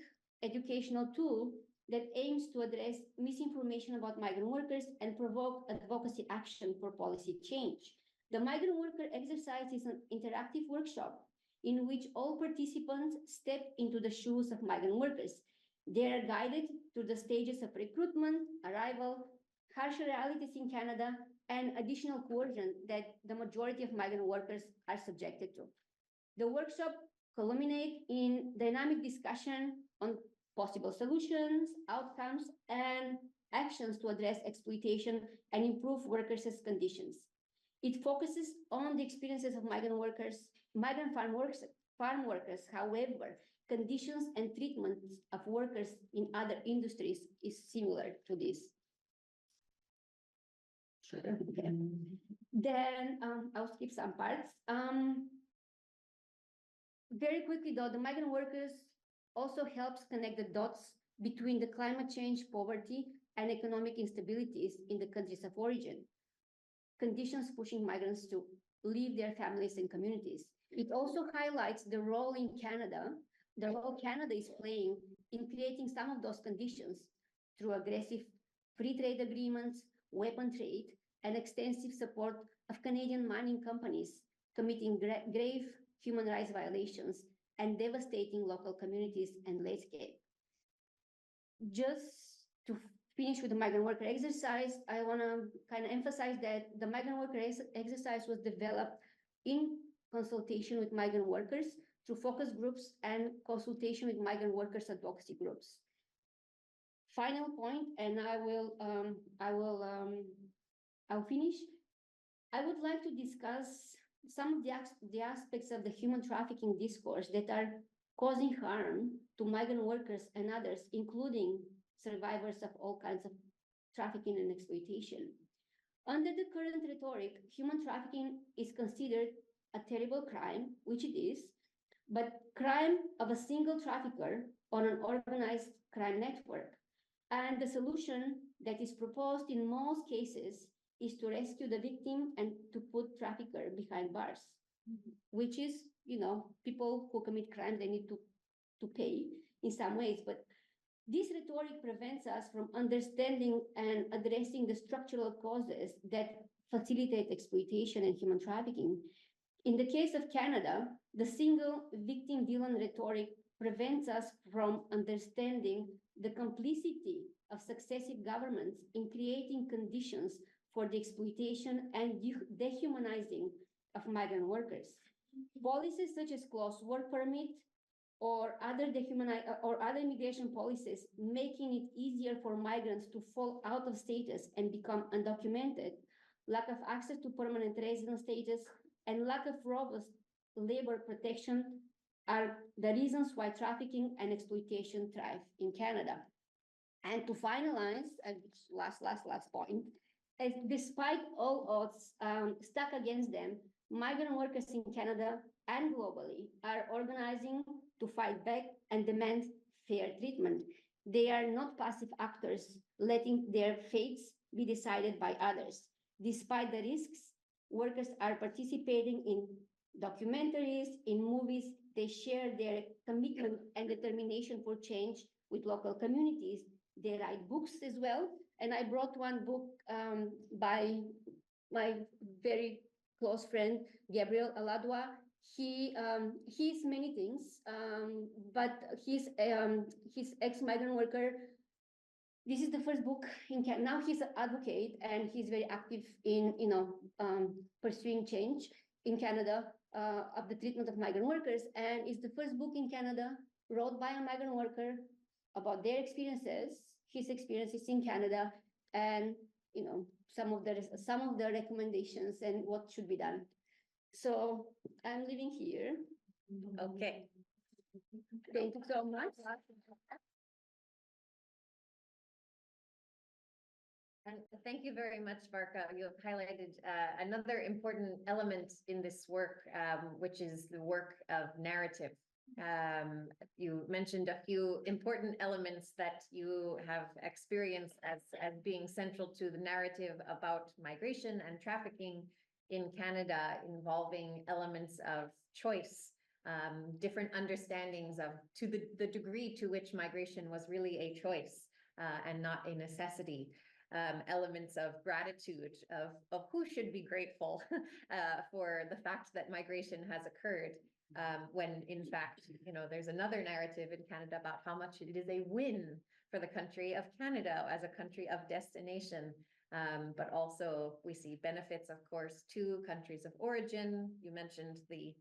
educational tool that aims to address misinformation about migrant workers and provoke advocacy action for policy change. The migrant worker exercise is an interactive workshop in which all participants step into the shoes of migrant workers. They are guided through the stages of recruitment, arrival, harsher realities in Canada, and additional coercion that the majority of migrant workers are subjected to. The workshop culminates in dynamic discussion on possible solutions, outcomes, and actions to address exploitation and improve workers' conditions. It focuses on the experiences of migrant farm workers. However, conditions and treatments of workers in other industries is similar to this. Sure. Okay. Then I'll skip some parts. Very quickly though, the migrant workers also helps connect the dots between the climate change, poverty, and economic instabilities in the countries of origin. Conditions pushing migrants to leave their families and communities. It also highlights the role Canada is playing in creating some of those conditions through aggressive free trade agreements, weapon trade, and extensive support of Canadian mining companies committing grave human rights violations and devastating local communities and landscape. Just to finish with the migrant worker exercise, I want to kind of emphasize that the migrant worker exercise was developed in consultation with migrant workers through focus groups and consultation with migrant workers advocacy groups. Final point, and I'll finish. I would like to discuss some of the aspects of the human trafficking discourse that are causing harm to migrant workers and others, including survivors of all kinds of trafficking and exploitation. Under the current rhetoric, human trafficking is considered a terrible crime, which it is, but crime of a single trafficker on an organized crime network. And the solution that is proposed in most cases is to rescue the victim and to put trafficker behind bars, which is, people who commit crime, they need to pay in some ways. But this rhetoric prevents us from understanding and addressing the structural causes that facilitate exploitation and human trafficking. In the case of Canada, the single victim-villain rhetoric prevents us from understanding the complicity of successive governments in creating conditions for the exploitation and dehumanizing of migrant workers. Policies such as closed work permit or other immigration policies, making it easier for migrants to fall out of status and become undocumented, lack of access to permanent resident status, and lack of robust labor protection are the reasons why trafficking and exploitation thrive in Canada. And to finalize, last point, despite all odds stuck against them, migrant workers in Canada and globally are organizing to fight back and demand fair treatment. They are not passive actors letting their fates be decided by others. Despite the risks, workers are participating in documentaries, in movies. They share their commitment and determination for change with local communities. They write books as well. And I brought one book by my very close friend, Gabriel Aladwa. He's many things, but he's ex-migrant worker. This is the first book in Canada. Now he's an advocate and he's very active in pursuing change in Canada of the treatment of migrant workers. And it's the first book in Canada wrote by a migrant worker about their experiences, his experiences in Canada, and some of the recommendations and what should be done. So I'm living here. Okay. Thank you so much. And thank you very much, Varka. You have highlighted another important element in this work, which is the work of narrative. You mentioned a few important elements that you have experienced as being central to the narrative about migration and trafficking in Canada, involving elements of choice, different understandings of to the degree to which migration was really a choice and not a necessity. Elements of gratitude, of who should be grateful for the fact that migration has occurred, when in fact, there's another narrative in Canada about how much it is a win for the country of Canada as a country of destination. But also we see benefits, of course, to countries of origin. You mentioned the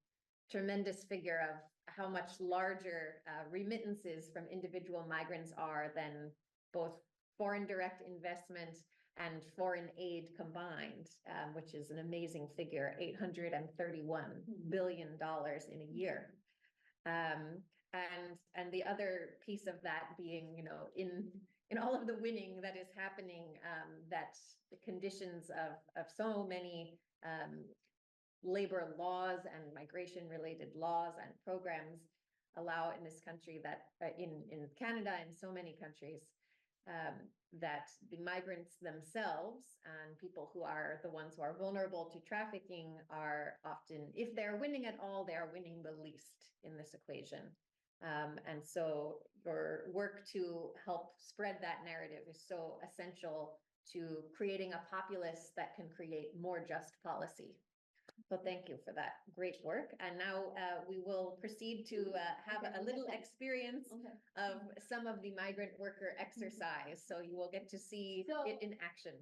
tremendous figure of how much larger remittances from individual migrants are than both foreign direct investment and foreign aid combined, which is an amazing figure, $831 billion in a year. And the other piece of that being, in all of the winning that is happening, that the conditions of so many labor laws and migration related laws and programs allow in this country that in Canada and so many countries, that the migrants themselves and people who are the ones who are vulnerable to trafficking are often, if they're winning at all, they are winning the least in this equation. And so your work to help spread that narrative is so essential to creating a populace that can create more just policy. So thank you for that great work. And now we will proceed to have a little experience of some of the migrant worker exercise. So you will get to see it in action.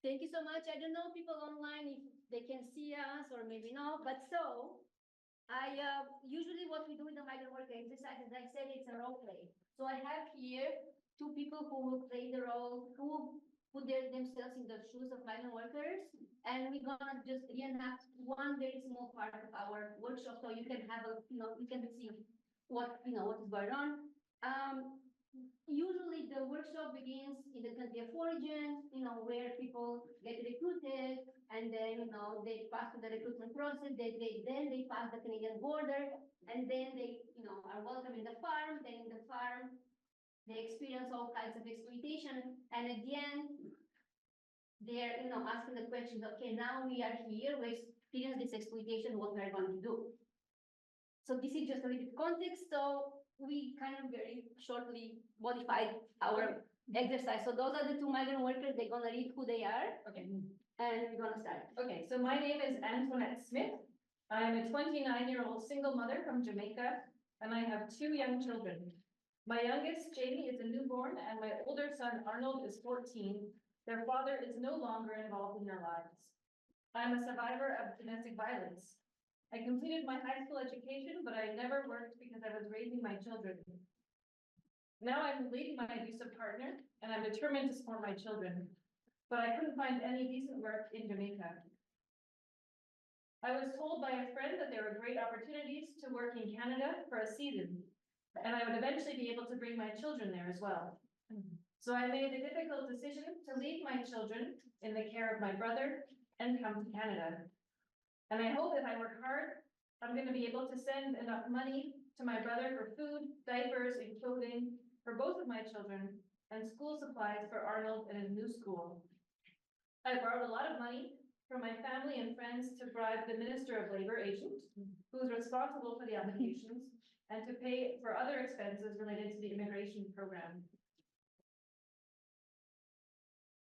Thank you so much. I don't know people online if they can see us or maybe not, but usually what we do with the migrant worker exercise, as I said, it's a role play. So I have here two people who will play the role, who put themselves in the shoes of migrant workers, and we're gonna just reenact one very small part of our workshop, so you can have you can see what is going on. Usually the workshop begins in the country of origin, where people get recruited, and then, they pass through the recruitment process, then they pass the Canadian border, and then they, are welcome in the farm, then in the farm, they experience all kinds of exploitation, and at the end, they're, asking the questions, okay, now we are here, we experience this exploitation, what we're going to do. So this is just a little bit context, so we kind of very shortly modified our exercise. So those are the two migrant workers, they're gonna read who they are, Okay. and we're gonna start. Okay, so my name is Antoinette Smith. I am a 29-year-old single mother from Jamaica, and I have 2 young children. My youngest, Jamie, is a newborn, and my older son, Arnold, is 14. Their father is no longer involved in their lives. I'm a survivor of domestic violence. I completed my high school education, but I never worked because I was raising my children. Now I'm leaving my abusive partner, and I'm determined to support my children, but I couldn't find any decent work in Jamaica. I was told by a friend that there were great opportunities to work in Canada for a season, and I would eventually be able to bring my children there as well. So I made the difficult decision to leave my children in the care of my brother and come to Canada. And I hope if I work hard, I'm going to be able to send enough money to my brother for food, diapers, and clothing for both of my children, and school supplies for Arnold in his new school. I borrowed a lot of money from my family and friends to bribe the Minister of Labor agent, who is responsible for the applications, and to pay for other expenses related to the immigration program.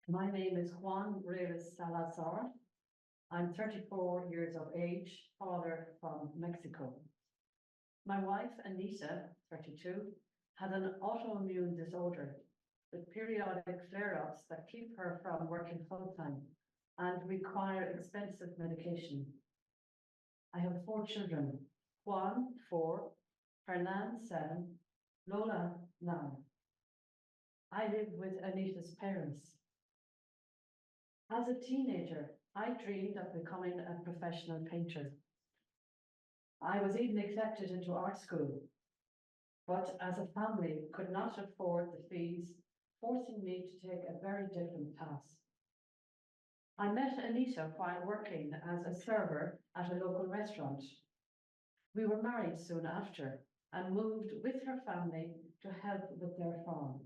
My name is Juan Reyes Salazar. I'm 34 years of age, father from Mexico. My wife, Anita, 32, had an autoimmune disorder with periodic flare-ups that keep her from working full-time and require expensive medication. I have 4 children, Juan, 4, Hernan, 7, Lola, 9. I live with Anita's parents. As a teenager, I dreamed of becoming a professional painter. I was even accepted into art school, but as a family could not afford the fees, forcing me to take a very different path. I met Anita while working as a server at a local restaurant. We were married soon after and moved with her family to help with their farm.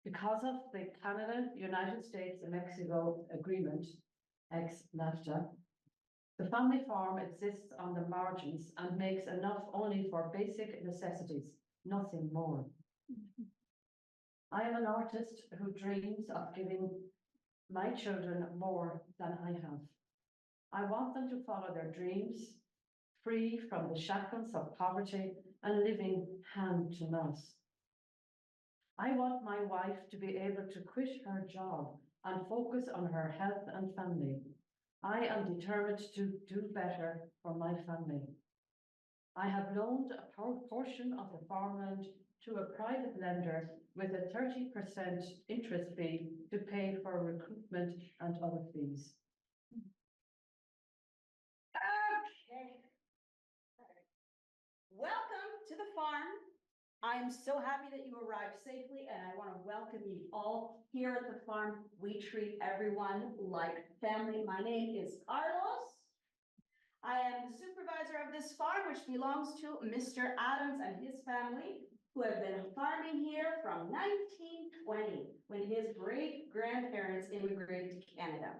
Because of the Canada, United States and Mexico agreement, ex-NAFTA, the family farm exists on the margins and makes enough only for basic necessities, nothing more. I am an artist who dreams of giving my children more than I have. I want them to follow their dreams, free from the shackles of poverty and living hand to mouth. I want my wife to be able to quit her job and focus on her health and family. I am determined to do better for my family. I have loaned a portion of the farmland to a private lender with a 30% interest fee to pay for recruitment and other fees. Okay. Welcome to the farm. I'm so happy that you arrived safely, and I want to welcome you all here at the farm. We treat everyone like family. My name is Carlos. I am the supervisor of this farm, which belongs to Mr. Adams and his family, who have been farming here from 1920, when his great-grandparents immigrated to Canada.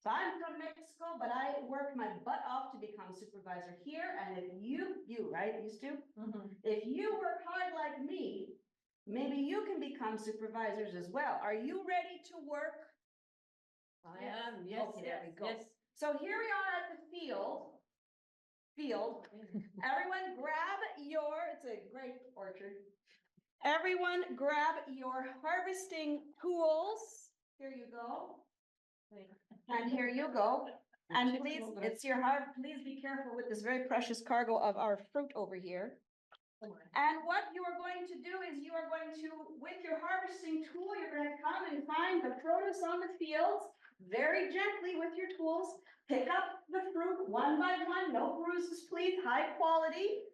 So I'm from Mexico, but I worked my butt off to become supervisor here. And if you right, used to? If you work hard like me, maybe you can become supervisors as well. Are you ready to work? I am, yes, Okay, there we go. yes. So here we are at the field. Everyone grab it's a great orchard. Everyone grab your harvesting tools. Here you go. And here you go. And please, it's your heart. Please be careful with this very precious cargo of our fruit over here. And what you are going to do is you are going to, with your harvesting tool, you're going to come and find the produce on the fields very gently with your tools. Pick up the fruit one by one, no bruises, please, high quality,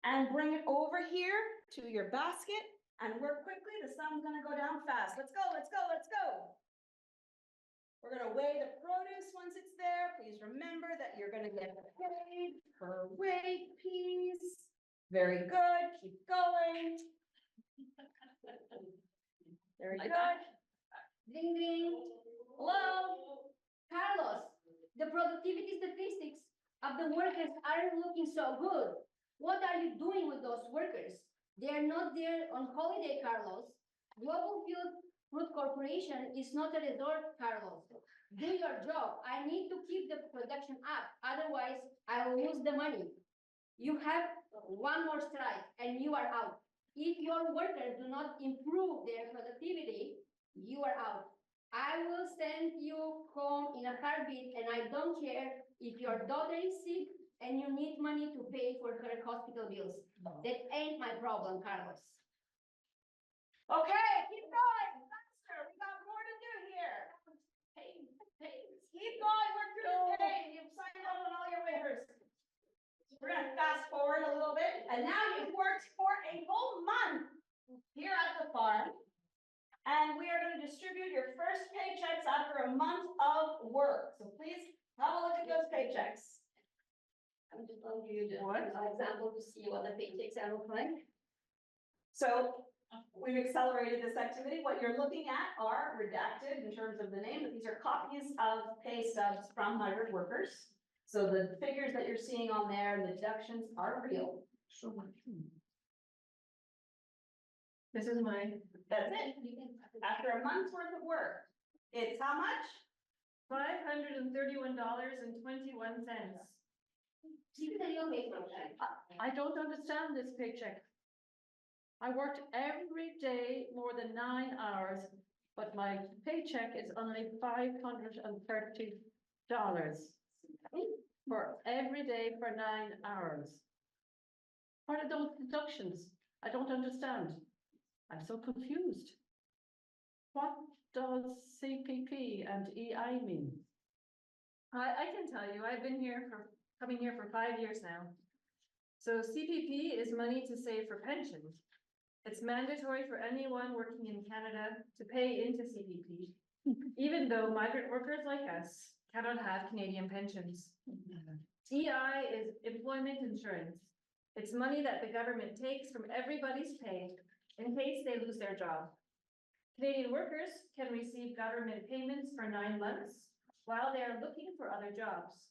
and bring it over here to your basket. and work quickly. The sun's gonna go down fast. Let's go, let's go, let's go. We're gonna weigh the produce once it's there. Please remember that you're gonna get paid per weight piece. Very good, keep going. Very good. Ding, ding. Hello, Carlos, the productivity statistics of the workers aren't looking so good. What are you doing with those workers? They are not there on holiday, Carlos. Global Fruit Corporation is not a resort, Carlos. Do your job. I need to keep the production up. Otherwise, I will lose the money. You have one more strike and you are out. If your workers do not improve their productivity, you are out. I will send you home in a heartbeat, and I don't care if your daughter is sick and you need money to pay for her hospital bills. That ain't my problem, Carlos. Okay, keep going, faster. We got more to do here. Keep going, work through the pain. You've signed up on all your waivers. We're gonna fast forward a little bit, and now you've worked for a whole month here at the farm. And we are going to distribute your first paychecks after a month of work. So please have a look at those paychecks. I'm just going to give you an example to see what the paychecks are look like. So we've accelerated this activity. What you're looking at are redacted in terms of the name, but these are copies of pay stubs from migrant workers. So the figures that you're seeing on there and the deductions are real. This is mine. That's it. After a month's worth of work, it's how much? $531.21. I don't understand this paycheck. I worked every day more than 9 hours, but my paycheck is only $530 for every day for 9 hours. What are those deductions? I don't understand. I'm so confused. What does CPP and EI mean? I can tell you, I've been coming here for 5 years now. So CPP is money to save for pensions. It's mandatory for anyone working in Canada to pay into CPP, even though migrant workers like us cannot have Canadian pensions. EI is employment insurance. It's money that the government takes from everybody's pay in case they lose their job. Canadian workers can receive government payments for 9 months while they are looking for other jobs.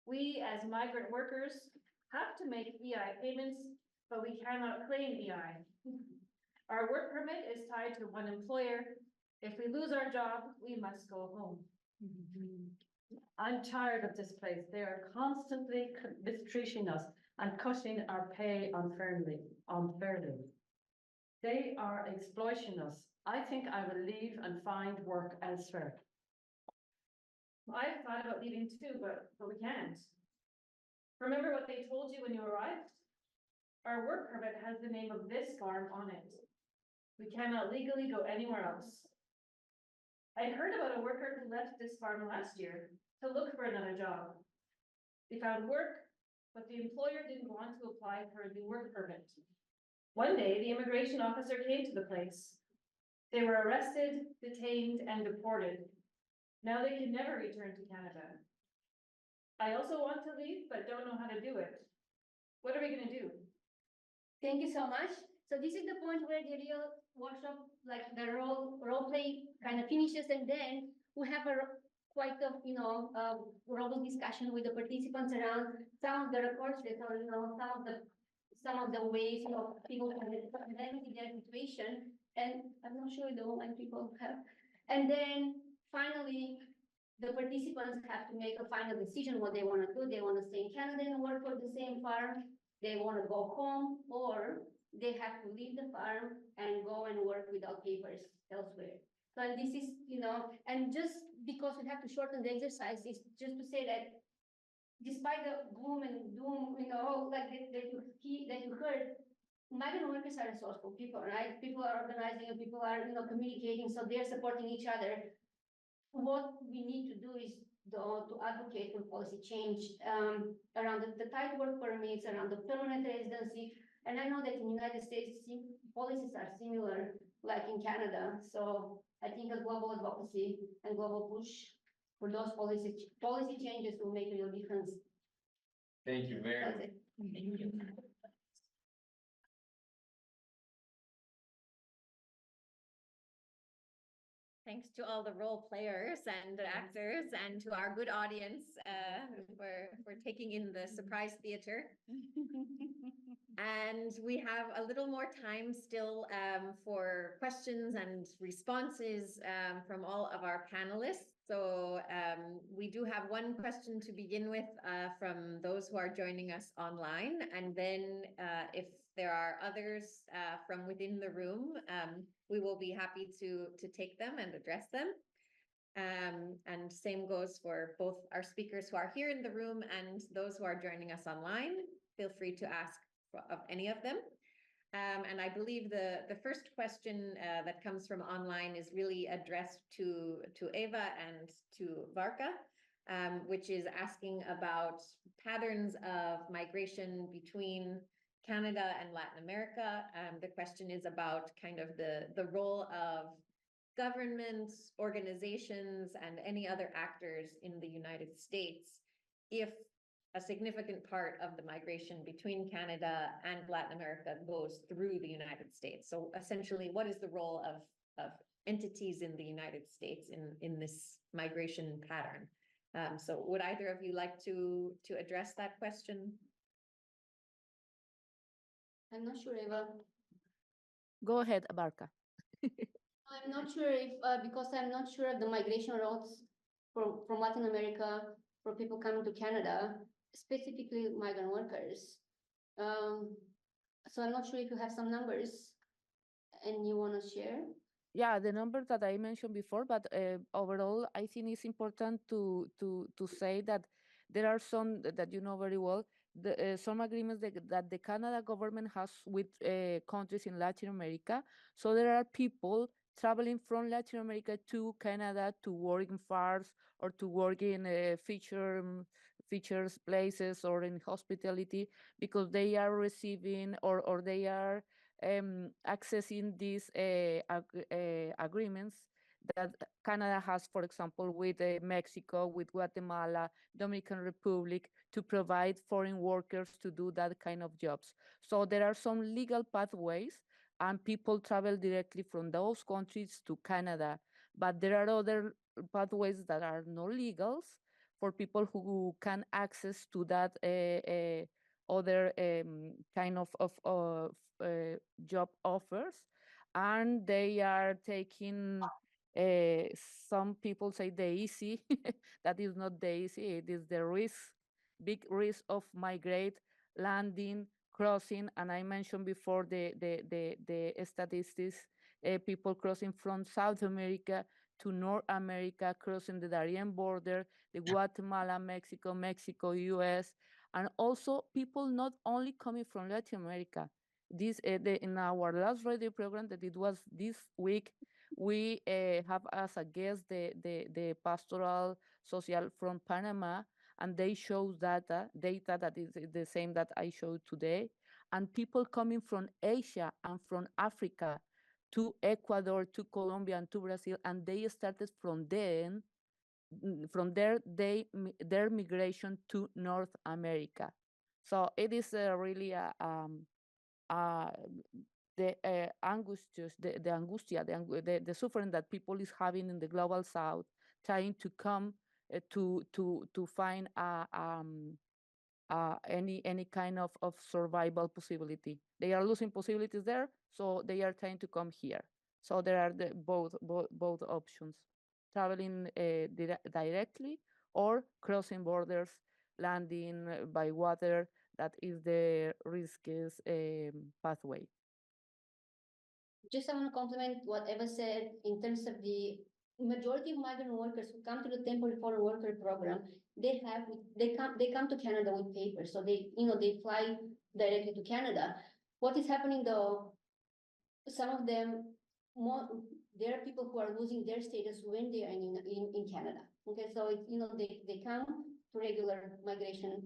We, as migrant workers, have to make EI payments, but we cannot claim EI. Our work permit is tied to one employer. If we lose our job, we must go home. I'm tired of this place. They are constantly mistreating us and cutting our pay unfairly. They are exploiting us. I think I will leave and find work elsewhere. I've thought about leaving too, but we can't. Remember what they told you when you arrived? Our work permit has the name of this farm on it. We cannot legally go anywhere else. I heard about a worker who left this farm last year to look for another job. They found work, but the employer didn't want to apply for a new work permit. One day, the immigration officer came to the place. They were arrested, detained, and deported. Now they can never return to Canada. I also want to leave, but don't know how to do it. What are we going to do? Thank you so much. So this is the point where the real workshop, like the role play kind of finishes, and then we have quite a robust discussion with the participants around some of the records that are some of the ways people can identify their situation, and I'm not sure the online people have. And then finally, the participants have to make a final decision what they want to do. They want to stay in Canada and work for the same farm. They want to go home, or they have to leave the farm and go and work without papers elsewhere. So and this is, and just because we have to shorten the exercise, is just to say that despite the gloom and doom, like that you heard, migrant workers are resourceful people, right? People are organizing and people are, communicating, so they're supporting each other. What we need to do is to advocate for policy change around the tight work permits, around the permanent residency, And I know that in the United States, policies are similar, like in Canada. So I think a global advocacy and global push for those policy changes will make a real difference. Thank you very much. That's it. Thank you. Thanks to all the role players and actors and to our good audience for taking in the surprise theater. And we have a little more time still for questions and responses from all of our panelists. So we do have one question to begin with from those who are joining us online. And then if there are others from within the room, we will be happy to take them and address them. And same goes for both our speakers who are here in the room and those who are joining us online. Feel free to ask of any of them. And I believe the first question that comes from online is really addressed to Eva and to Varka, which is asking about patterns of migration between Canada and Latin America. The question is about kind of the role of governments, organizations, and any other actors in the United States if a significant part of the migration between Canada and Latin America goes through the United States. So essentially, what is the role of entities in the United States in this migration pattern? So would either of you like to address that question? I'm not sure, Eva. Go ahead, Varka. I'm not sure if, because I'm not sure of the migration routes from Latin America for people coming to Canada, specifically migrant workers. So I'm not sure if you have some numbers and you want to share. Yeah, the numbers that I mentioned before, but overall, I think it's important to say that there are some that you know very well, some agreements that the Canada government has with countries in Latin America. So there are people traveling from Latin America to Canada to work in farms or to work in features places or in hospitality because they are receiving or they are accessing these agreements that Canada has, for example, with Mexico, with Guatemala, Dominican Republic, to provide foreign workers to do that kind of jobs. So there are some legal pathways and people travel directly from those countries to Canada. But there are other pathways that are not legals for people who can access to that other kind of job offers, and they are taking some people say the easy that is not the easy, it is the big risk of migrate, landing, crossing, and I mentioned before the statistics, people crossing from South America to North America, crossing the Darien border, the Guatemala, Mexico, US, and also people not only coming from Latin America. This in our last radio program that it was this week, we have as a guest the pastoral social from Panama, and they show data that is the same that I showed today, and people coming from Asia and from Africa to Ecuador, to Colombia, and to Brazil, and they started from then. From there, their migration to North America. So it is really the angustia, the suffering that people is having in the global South, trying to come to find any kind of survival possibility. They are losing possibilities there, so they are trying to come here. So there are both options: traveling directly or crossing borders, landing by water. That is the riskiest pathway. Just I want to compliment what Eva said in terms of the majority of migrant workers who come to the temporary foreign worker program. They come to Canada with papers, so they fly directly to Canada. What is happening though? Some of them, there are people who are losing their status when they are in Canada. Okay, so they come to regular migration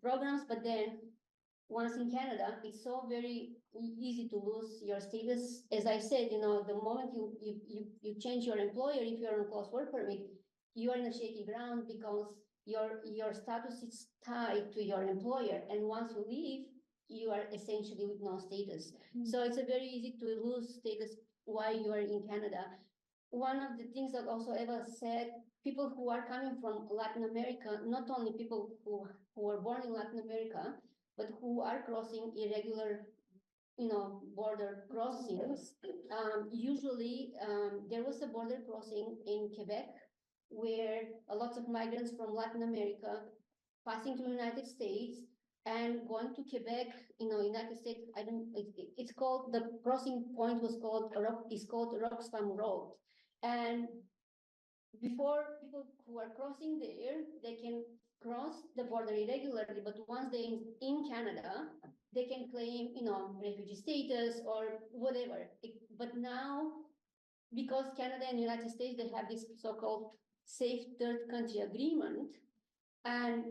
programs, but then once in Canada, it's so very easy to lose your status. As I said, you know, the moment you change your employer, if you're on close work permit, you are in a shaky ground because your status is tied to your employer. And once you leave, you are essentially with no status. So it's a very easy to lose status while you are in Canada. One of the things that also Eva said, people who are coming from Latin America, not only people who are born in Latin America, but who are crossing irregular, you know, border crossings. Usually, there was a border crossing in Quebec where a lot of migrants from Latin America passing to the United States and going to Quebec, you know, United States. It's called, the crossing point is called Roxfam Road. And before people who are crossing there, they can cross the border irregularly, but once they're in Canada, they can claim, you know, refugee status or whatever. But now, because Canada and United States, they have this so-called safe third country agreement, and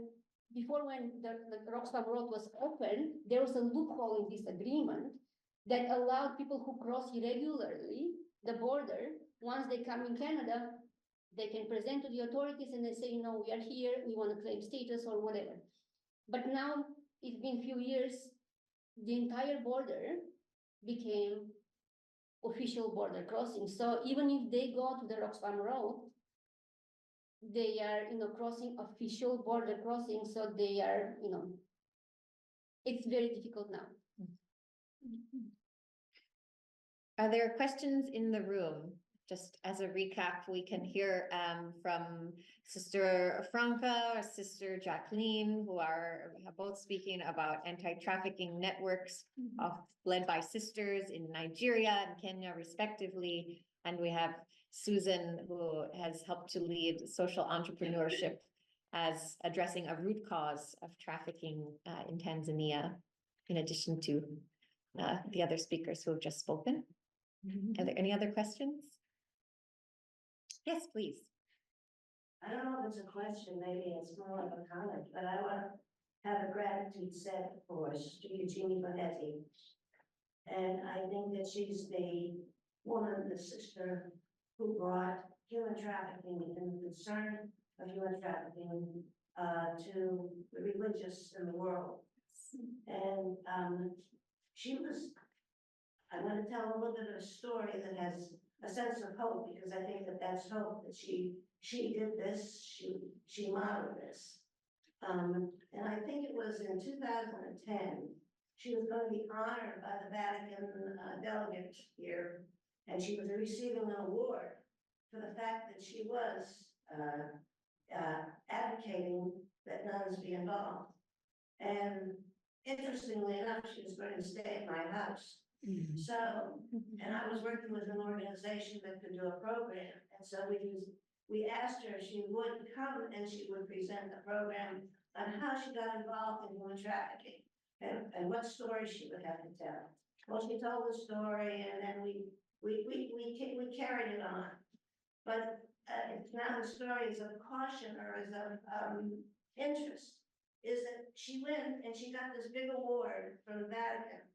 before, when the Roxfam Road was open, there was a loophole in this agreement that allowed people who cross irregularly the border, once they come in Canada, they can present to the authorities and they say, you know, we are here, we want to claim status or whatever. But now it's been a few years, the entire border became official border crossing. So even if they go to the Roxfam Road, they are, you know, crossing official border crossing. So they are, you know, it's very difficult now. Are there questions in the room? Just as a recap, we can hear from Sister Franca or Sister Jackline, who are both speaking about anti-trafficking networks led by sisters in Nigeria and Kenya, respectively. And we have Susan, who has helped to lead social entrepreneurship as addressing a root cause of trafficking in Tanzania, in addition to the other speakers who have just spoken. Are there any other questions? Yes, please. I don't know if it's a question, maybe it's more like a comment, but I want to have a gratitude set for Geneva. And I think that she's the woman, the sister, who brought human trafficking and the concern of human trafficking to the religious in the world. And she was, I'm going to tell a little bit of a story that has a sense of hope, because I think that that's hope, that she did this, she modeled this. And I think it was in 2010, she was going to be honored by the Vatican delegate here, and she was receiving an award for the fact that she was advocating that nuns be involved. And interestingly enough, she was going to stay at my house. So, and I was working with an organization that could do a program. And so we asked her if she would come and she would present the program on how she got involved in human trafficking and what story she would have to tell. Well, she told the story, and then we carried it on. But now the story is of caution, or is of interest, is that she went and she got this big award from the Vatican.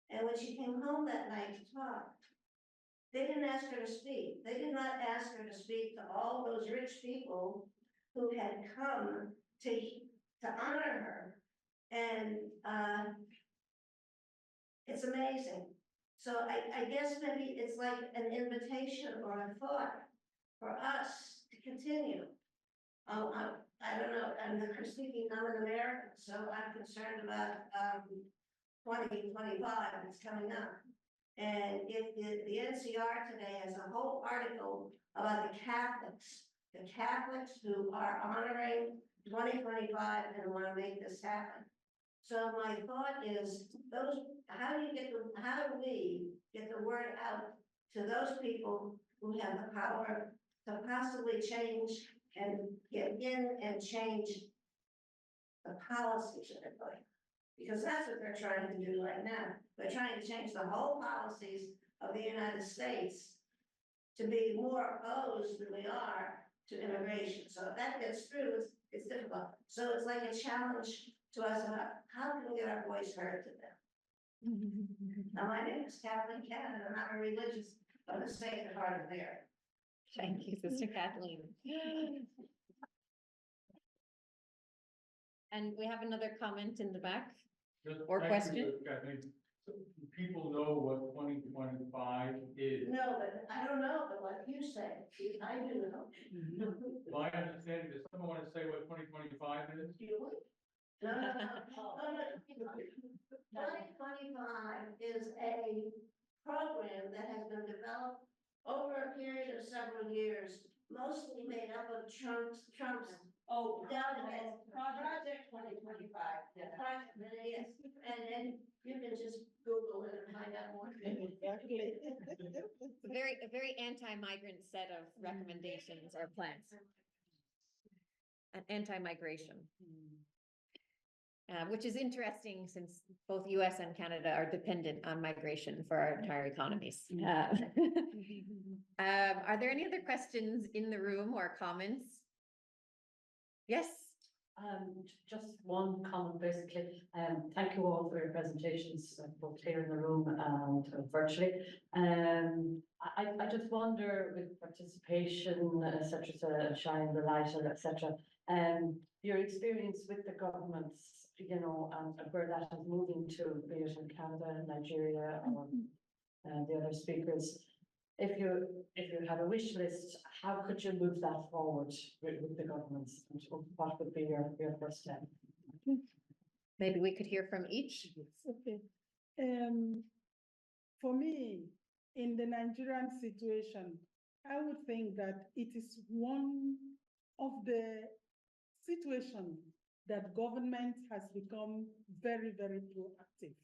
And when she came home that night to talk, they didn't ask her to speak. They did not ask her to speak to all those rich people who had come to honor her. And it's amazing. So I guess maybe it's like an invitation or a thought for us to continue. I don't know, I'm speaking, I'm an American, so I'm concerned about 2025, it's coming up. And if the NCR today has a whole article about the Catholics who are honoring 2025 and want to make this happen. So my thought is, how do we get the word out to those people who have the power to possibly change and get in and change the policies that are going? Because that's what they're trying to do right now. They're trying to change the whole policies of the United States to be more opposed than we are to immigration. So if that gets through, it's difficult. So it's like a challenge So I said, how can we get our voice heard to them? Now, my name is Kathleen Cannon, and I'm a religious of the Sacred Heart of Mary. Thank you, Sister Kathleen. And we have another comment in the back or question. So people know what 2025 is. No, but I don't know, but like you say, I do know. My understanding, does someone want to say what 2025 is? No, no, no. 2025 is a program that has been developed over a period of several years, mostly made up of Trump's delegates. Project 2025. Yes, and then you can just Google it and find out more. Exactly. A very anti-migrant set of recommendations or plans. An anti-migration. Which is interesting since both US and Canada are dependent on migration for our entire economies. Are there any other questions in the room or comments? Yes. Just one comment, basically. Thank you all for your presentations, both here in the room and virtually. I just wonder, with participation, etc., shine the light, etc., your experience with the governments, you know, and where that is moving to, be it in Canada, Nigeria, or the other speakers. If you had a wish list, how could you move that forward with the governments? And what would be your first step? Maybe we could hear from each. Okay. For me, in the Nigerian situation, I would think that it is one of the situations that government has become very, very proactive.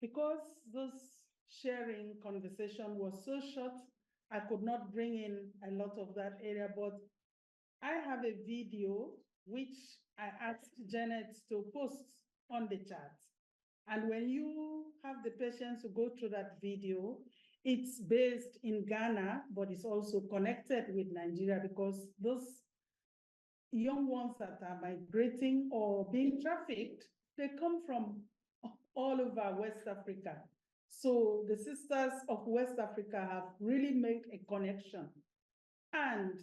Because this sharing conversation was so short, I could not bring in a lot of that area, but I have a video which I asked Janet to post on the chat. And when you have the patience to go through that video, it's based in Ghana, but it's also connected with Nigeria because those young ones that are migrating or being trafficked, they come from all over West Africa. So the sisters of West Africa have really made a connection. And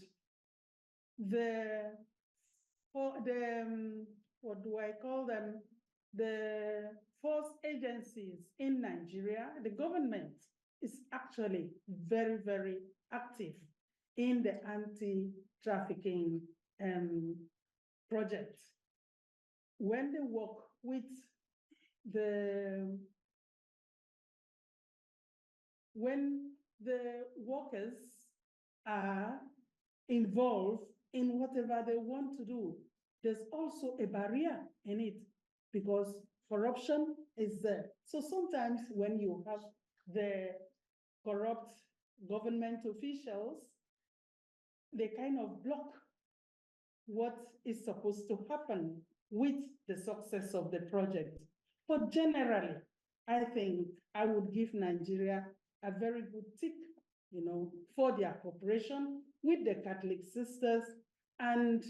what do I call them? The force agencies in Nigeria, the government is actually very, very active in the anti-trafficking project. When they work with when the workers are involved in whatever they want to do, there's also a barrier in it because corruption is there. So sometimes when you have the corrupt government officials, they kind of block what is supposed to happen with the success of the project. But generally, I think I would give Nigeria a very good tick, you know, for their cooperation with the Catholic sisters and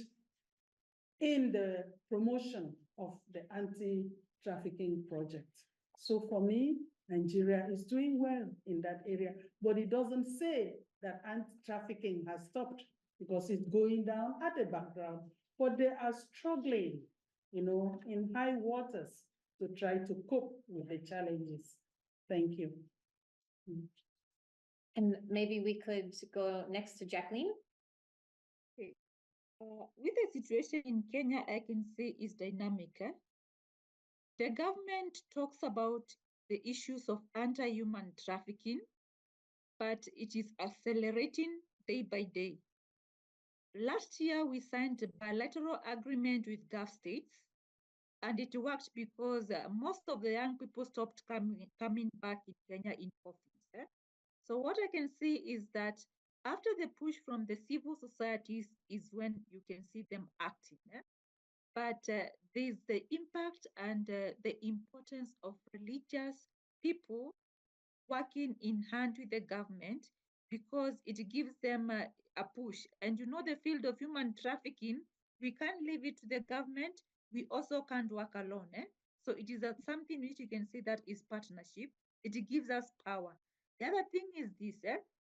in the promotion of the anti-trafficking project. So for me, Nigeria is doing well in that area, but it doesn't say that anti-trafficking has stopped because it's going down at the background, but they are struggling, you know, in high waters to try to cope with the challenges. Thank you. And maybe we could go next to Jackline. Okay. With the situation in Kenya, I can say is dynamic. The government talks about the issues of anti-human trafficking, but it is accelerating day by day. Last year, we signed a bilateral agreement with Gulf states, and it worked because most of the young people stopped coming back in Kenya in office. So what I can see is that after the push from the civil societies is when you can see them acting. But there's the impact and the importance of religious people working in hand with the government because it gives them a push. And you know, the field of human trafficking, we can't leave it to the government. we also can't work alone. So it is something which you can say that is partnership. It gives us power. The other thing is this,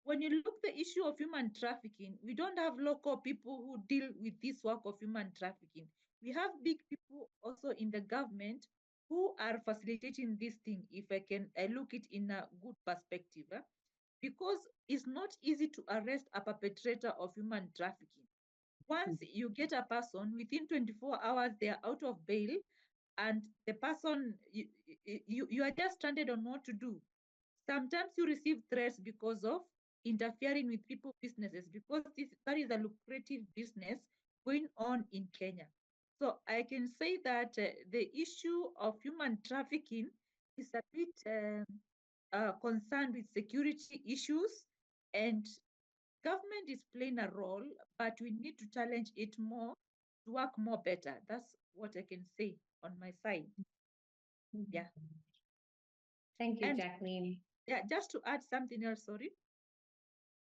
when you look the issue of human trafficking, we don't have local people who deal with this work of human trafficking. We have big people also in the government who are facilitating this thing, if I look it in a good perspective, because it's not easy to arrest a perpetrator of human trafficking. Once you get a person, within 24 hours, they are out of bail, and the person, you are just stranded on what to do. Sometimes you receive threats because of interfering with people's businesses, because that is a lucrative business going on in Kenya. So I can say that the issue of human trafficking is a bit concerned with security issues, and government is playing a role, but we need to challenge it more to work more better. That's what I can say on my side. Yeah. Thank you, Jackline. Yeah, just to add something else, sorry.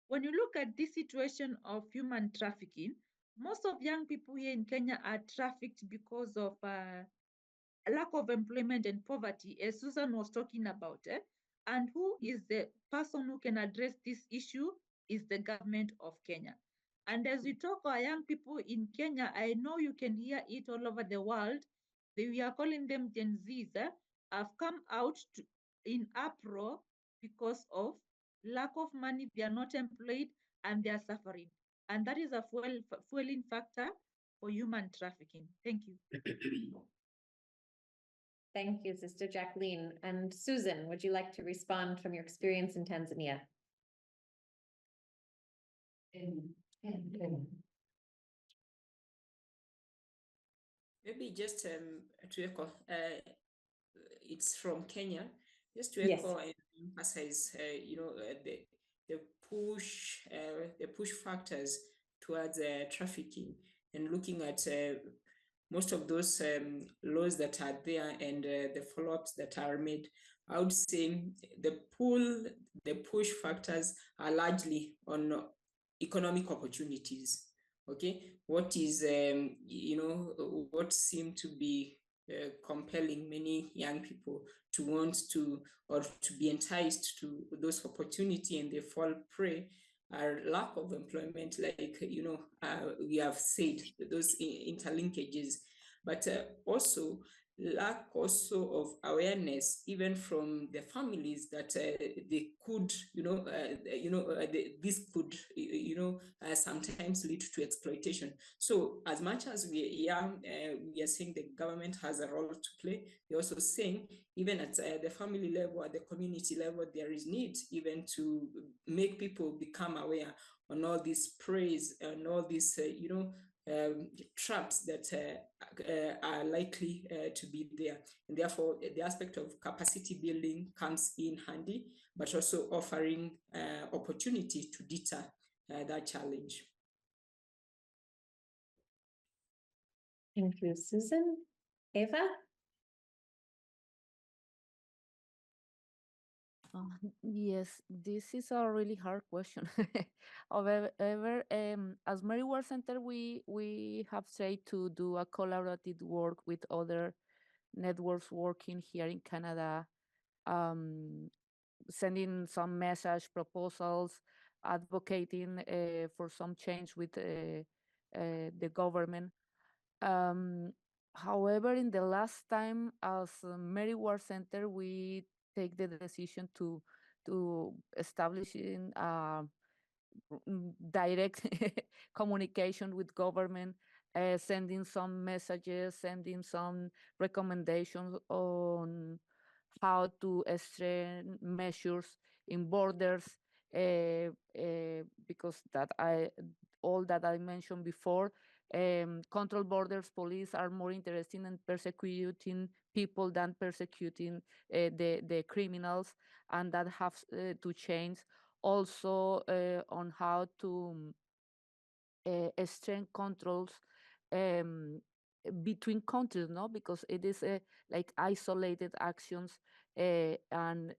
When you look at this situation of human trafficking, most of young people here in Kenya are trafficked because of lack of employment and poverty, as Susan was talking about. And who is the person who can address this issue is the government of Kenya. And as we talk our young people in Kenya, I know you can hear it all over the world. We are calling them Gen Zs, have come out in uproar because of lack of money. They are not employed and they are suffering. And that is a fueling factor for human trafficking. Thank you. Thank you, Sister Jackline. And Susan, would you like to respond from your experience in Tanzania? Maybe just to echo, it's from Kenya. Just to Yes. echo and emphasize, the push factors towards trafficking, and looking at most of those laws that are there and the follow-ups that are made. I would say the push factors are largely on economic opportunities. Okay, what is what seem to be compelling many young people to want to, or to be enticed to those opportunity, and they fall prey are lack of employment, like we have said, those interlinkages, but also lack also of awareness even from the families that they could this could sometimes lead to exploitation. So as much as we are saying the government has a role to play, we're also saying even at the family level, at the community level, there is need even to make people become aware on all these preys and all these traps that are likely to be there. And therefore, the aspect of capacity building comes in handy, but also offering opportunity to deter that challenge. Thank you, Susan. Eva? Yes, this is a really hard question. However, as Mary Ward Center, we have tried to do a collaborative work with other networks working here in Canada, sending some message proposals, advocating for some change with the government. However, in the last time as Mary Ward Center, we take the decision to establish in direct communication with government, sending some messages, sending some recommendations on how to strengthen measures in borders, because all that I mentioned before, control borders police are more interested in persecuting people than persecuting the criminals, and that has to change. Also on how to strengthen controls between countries, no, because it is like isolated actions, and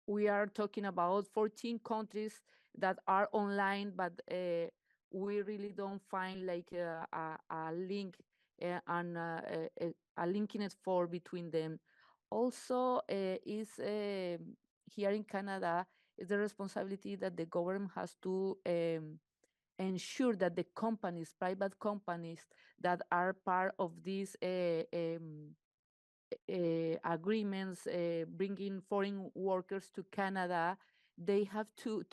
we are talking about 14 countries that are online, but we really don't find like a link and a linking it for between them. Also, is here in Canada is the responsibility that the government has to ensure that the companies, private companies that are part of these agreements bringing foreign workers to Canada, they have to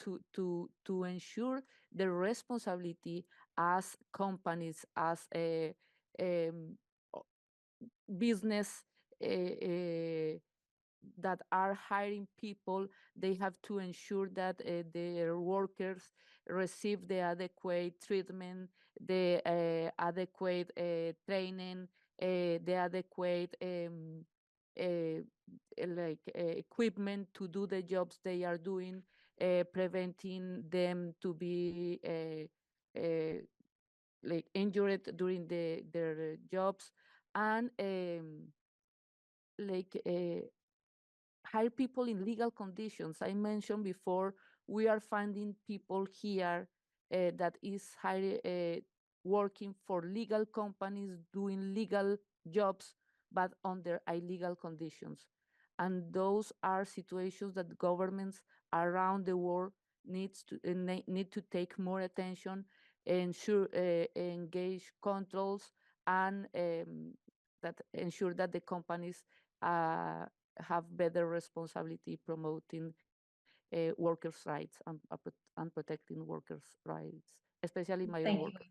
ensure the responsibility as companies, as a business that are hiring people. They have to ensure that their workers receive the adequate treatment, the adequate training, the adequate equipment to do the jobs they are doing, preventing them to be like injured during their jobs, and hire people in legal conditions. I mentioned before, we are finding people here that is working for legal companies, doing legal jobs, but under illegal conditions. And those are situations that governments around the world need to take more attention, ensure engage controls, and that ensure that the companies have better responsibility promoting workers' rights and protecting workers' rights, especially migrant workers.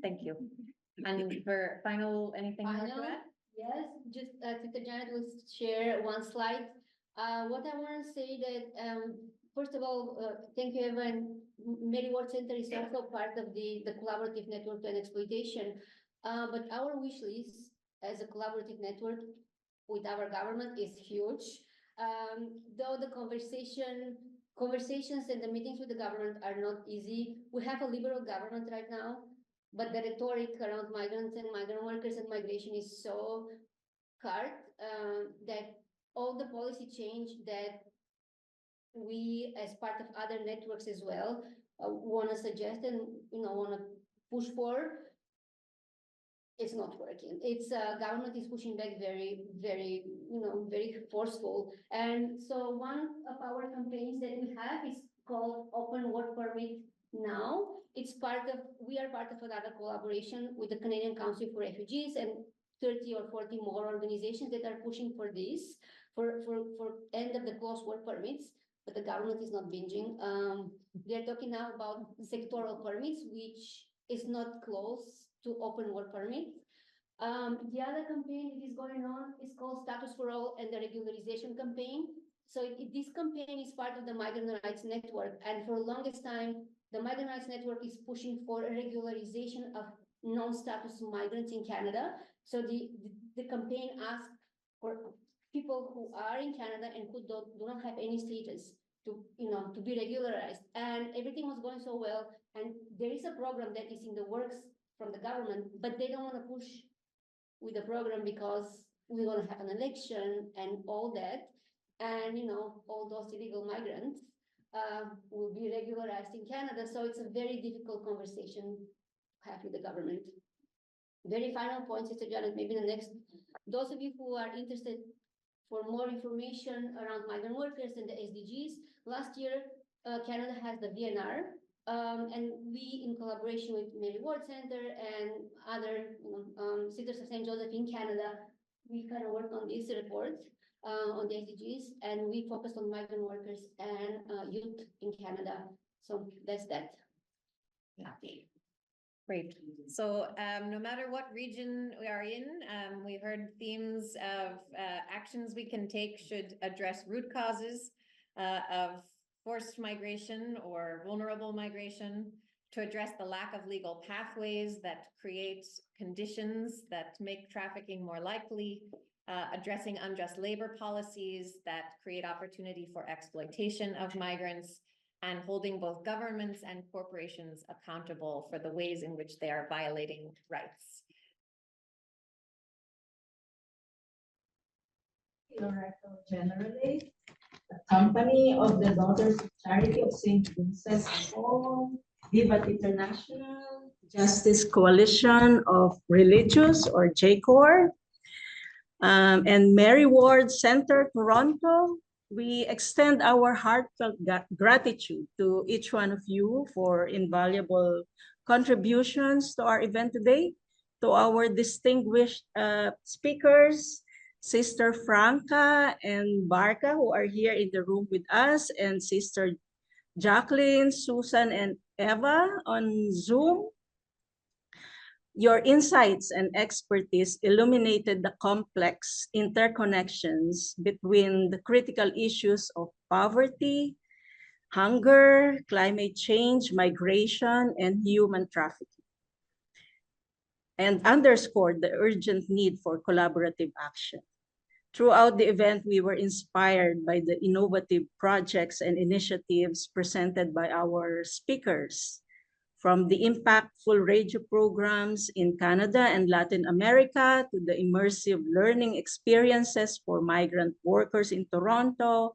Thank you. And for final, anything more to Final, add? yes, just Sister Janet will share one slide. What I want to say that, first of all, thank you, Eva, and Mary Ward Center is also part of the collaborative network on exploitation. But our wish list as a collaborative network with our government is huge. Though the conversations and the meetings with the government are not easy. We have a liberal government right now, but the rhetoric around migrants and migrant workers and migration is so hard that all the policy change that we, as part of other networks as well, want to suggest and want to push for, it's not working. It's government is pushing back very, very, very forceful. And so one of our campaigns that we have is called Open Work Permit Now. We are part of another collaboration with the Canadian Council for Refugees and 30 or 40 more organizations that are pushing for this, for end of the closed work permits, but the government is not binging. They're talking now about sectoral permits, which is not close to open work permits. The other campaign that is going on is called Status for All and the Regularization Campaign. So this campaign is part of the Migrant Rights Network, and for the longest time, the Migrant Rights Network is pushing for a regularization of non-status migrants in Canada. So the campaign asks for people who are in Canada and who do not have any status to be regularized. And everything was going so well. And there is a program that is in the works from the government, but they don't want to push with the program because we're going to have an election and all that. And, all those illegal migrants will be regularized in Canada. So it's a very difficult conversation to have with the government. Very final point, Sister Janet, maybe the next. Those of you who are interested for more information around migrant workers and the SDGs, last year, Canada has the VNR, and we, in collaboration with Mary Ward Center and other Sisters of St. Joseph in Canada, we kind of worked on this report on the SDGs, and we focused on migrant workers and youth in Canada. So that's that. Great. So no matter what region we are in, we heard themes of actions we can take should address root causes of forced migration or vulnerable migration, to address the lack of legal pathways that create conditions that make trafficking more likely, addressing unjust labor policies that create opportunity for exploitation of migrants, and holding both governments and corporations accountable for the ways in which they are violating rights. Generally, a company of the Daughters of Charity of St. Vincent de Paul, Vivat International, Justice Coalition of Religious, or JCOR, and Mary Ward Center, Toronto. We extend our heartfelt gratitude to each one of you for invaluable contributions to our event today. To our distinguished speakers, Sister Franca and Varka, who are here in the room with us, and Sister Jackline, Susan, and Eva on Zoom. Your insights and expertise illuminated the complex interconnections between the critical issues of poverty, hunger, climate change, migration, and human trafficking, and underscored the urgent need for collaborative action. Throughout the event, we were inspired by the innovative projects and initiatives presented by our speakers, from the impactful radio programs in Canada and Latin America to the immersive learning experiences for migrant workers in Toronto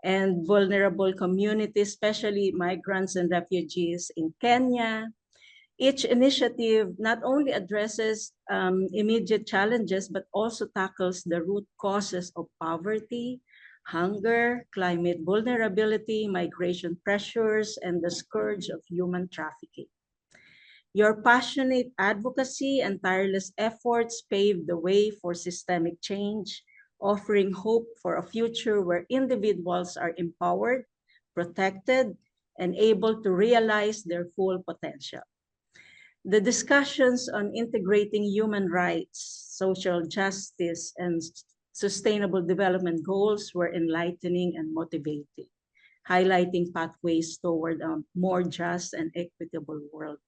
and vulnerable communities, especially migrants and refugees in Kenya. Each initiative not only addresses immediate challenges, but also tackles the root causes of poverty, hunger, climate vulnerability, migration pressures, and the scourge of human trafficking. Your passionate advocacy and tireless efforts paved the way for systemic change, offering hope for a future where individuals are empowered, protected, and able to realize their full potential. The discussions on integrating human rights, social justice, and sustainable development goals were enlightening and motivating, highlighting pathways toward a more just and equitable world.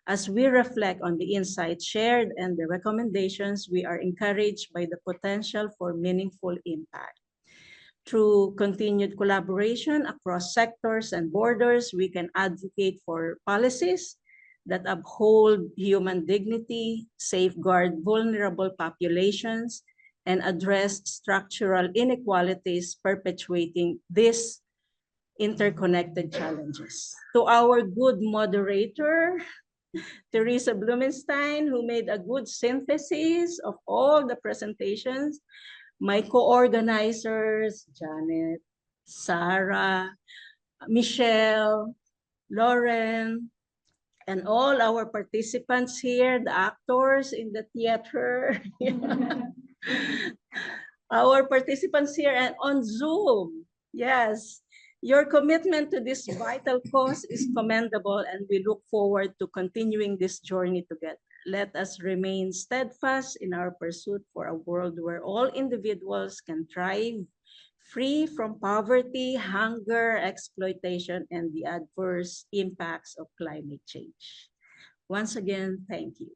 As we reflect on the insights shared and the recommendations, we are encouraged by the potential for meaningful impact. Through continued collaboration across sectors and borders, we can advocate for policies that uphold human dignity, safeguard vulnerable populations, and address structural inequalities perpetuating these interconnected challenges. To our good moderator, Teresa Blumenstein, who made a good synthesis of all the presentations, my co-organizers, Janet, Sarah, Michelle, Lauren, and all our participants here, the actors in the theater, our participants here and on Zoom. Yes, your commitment to this vital cause is commendable, and we look forward to continuing this journey together. Let us remain steadfast in our pursuit for a world where all individuals can thrive, free from poverty, hunger, exploitation, and the adverse impacts of climate change. Once again, thank you.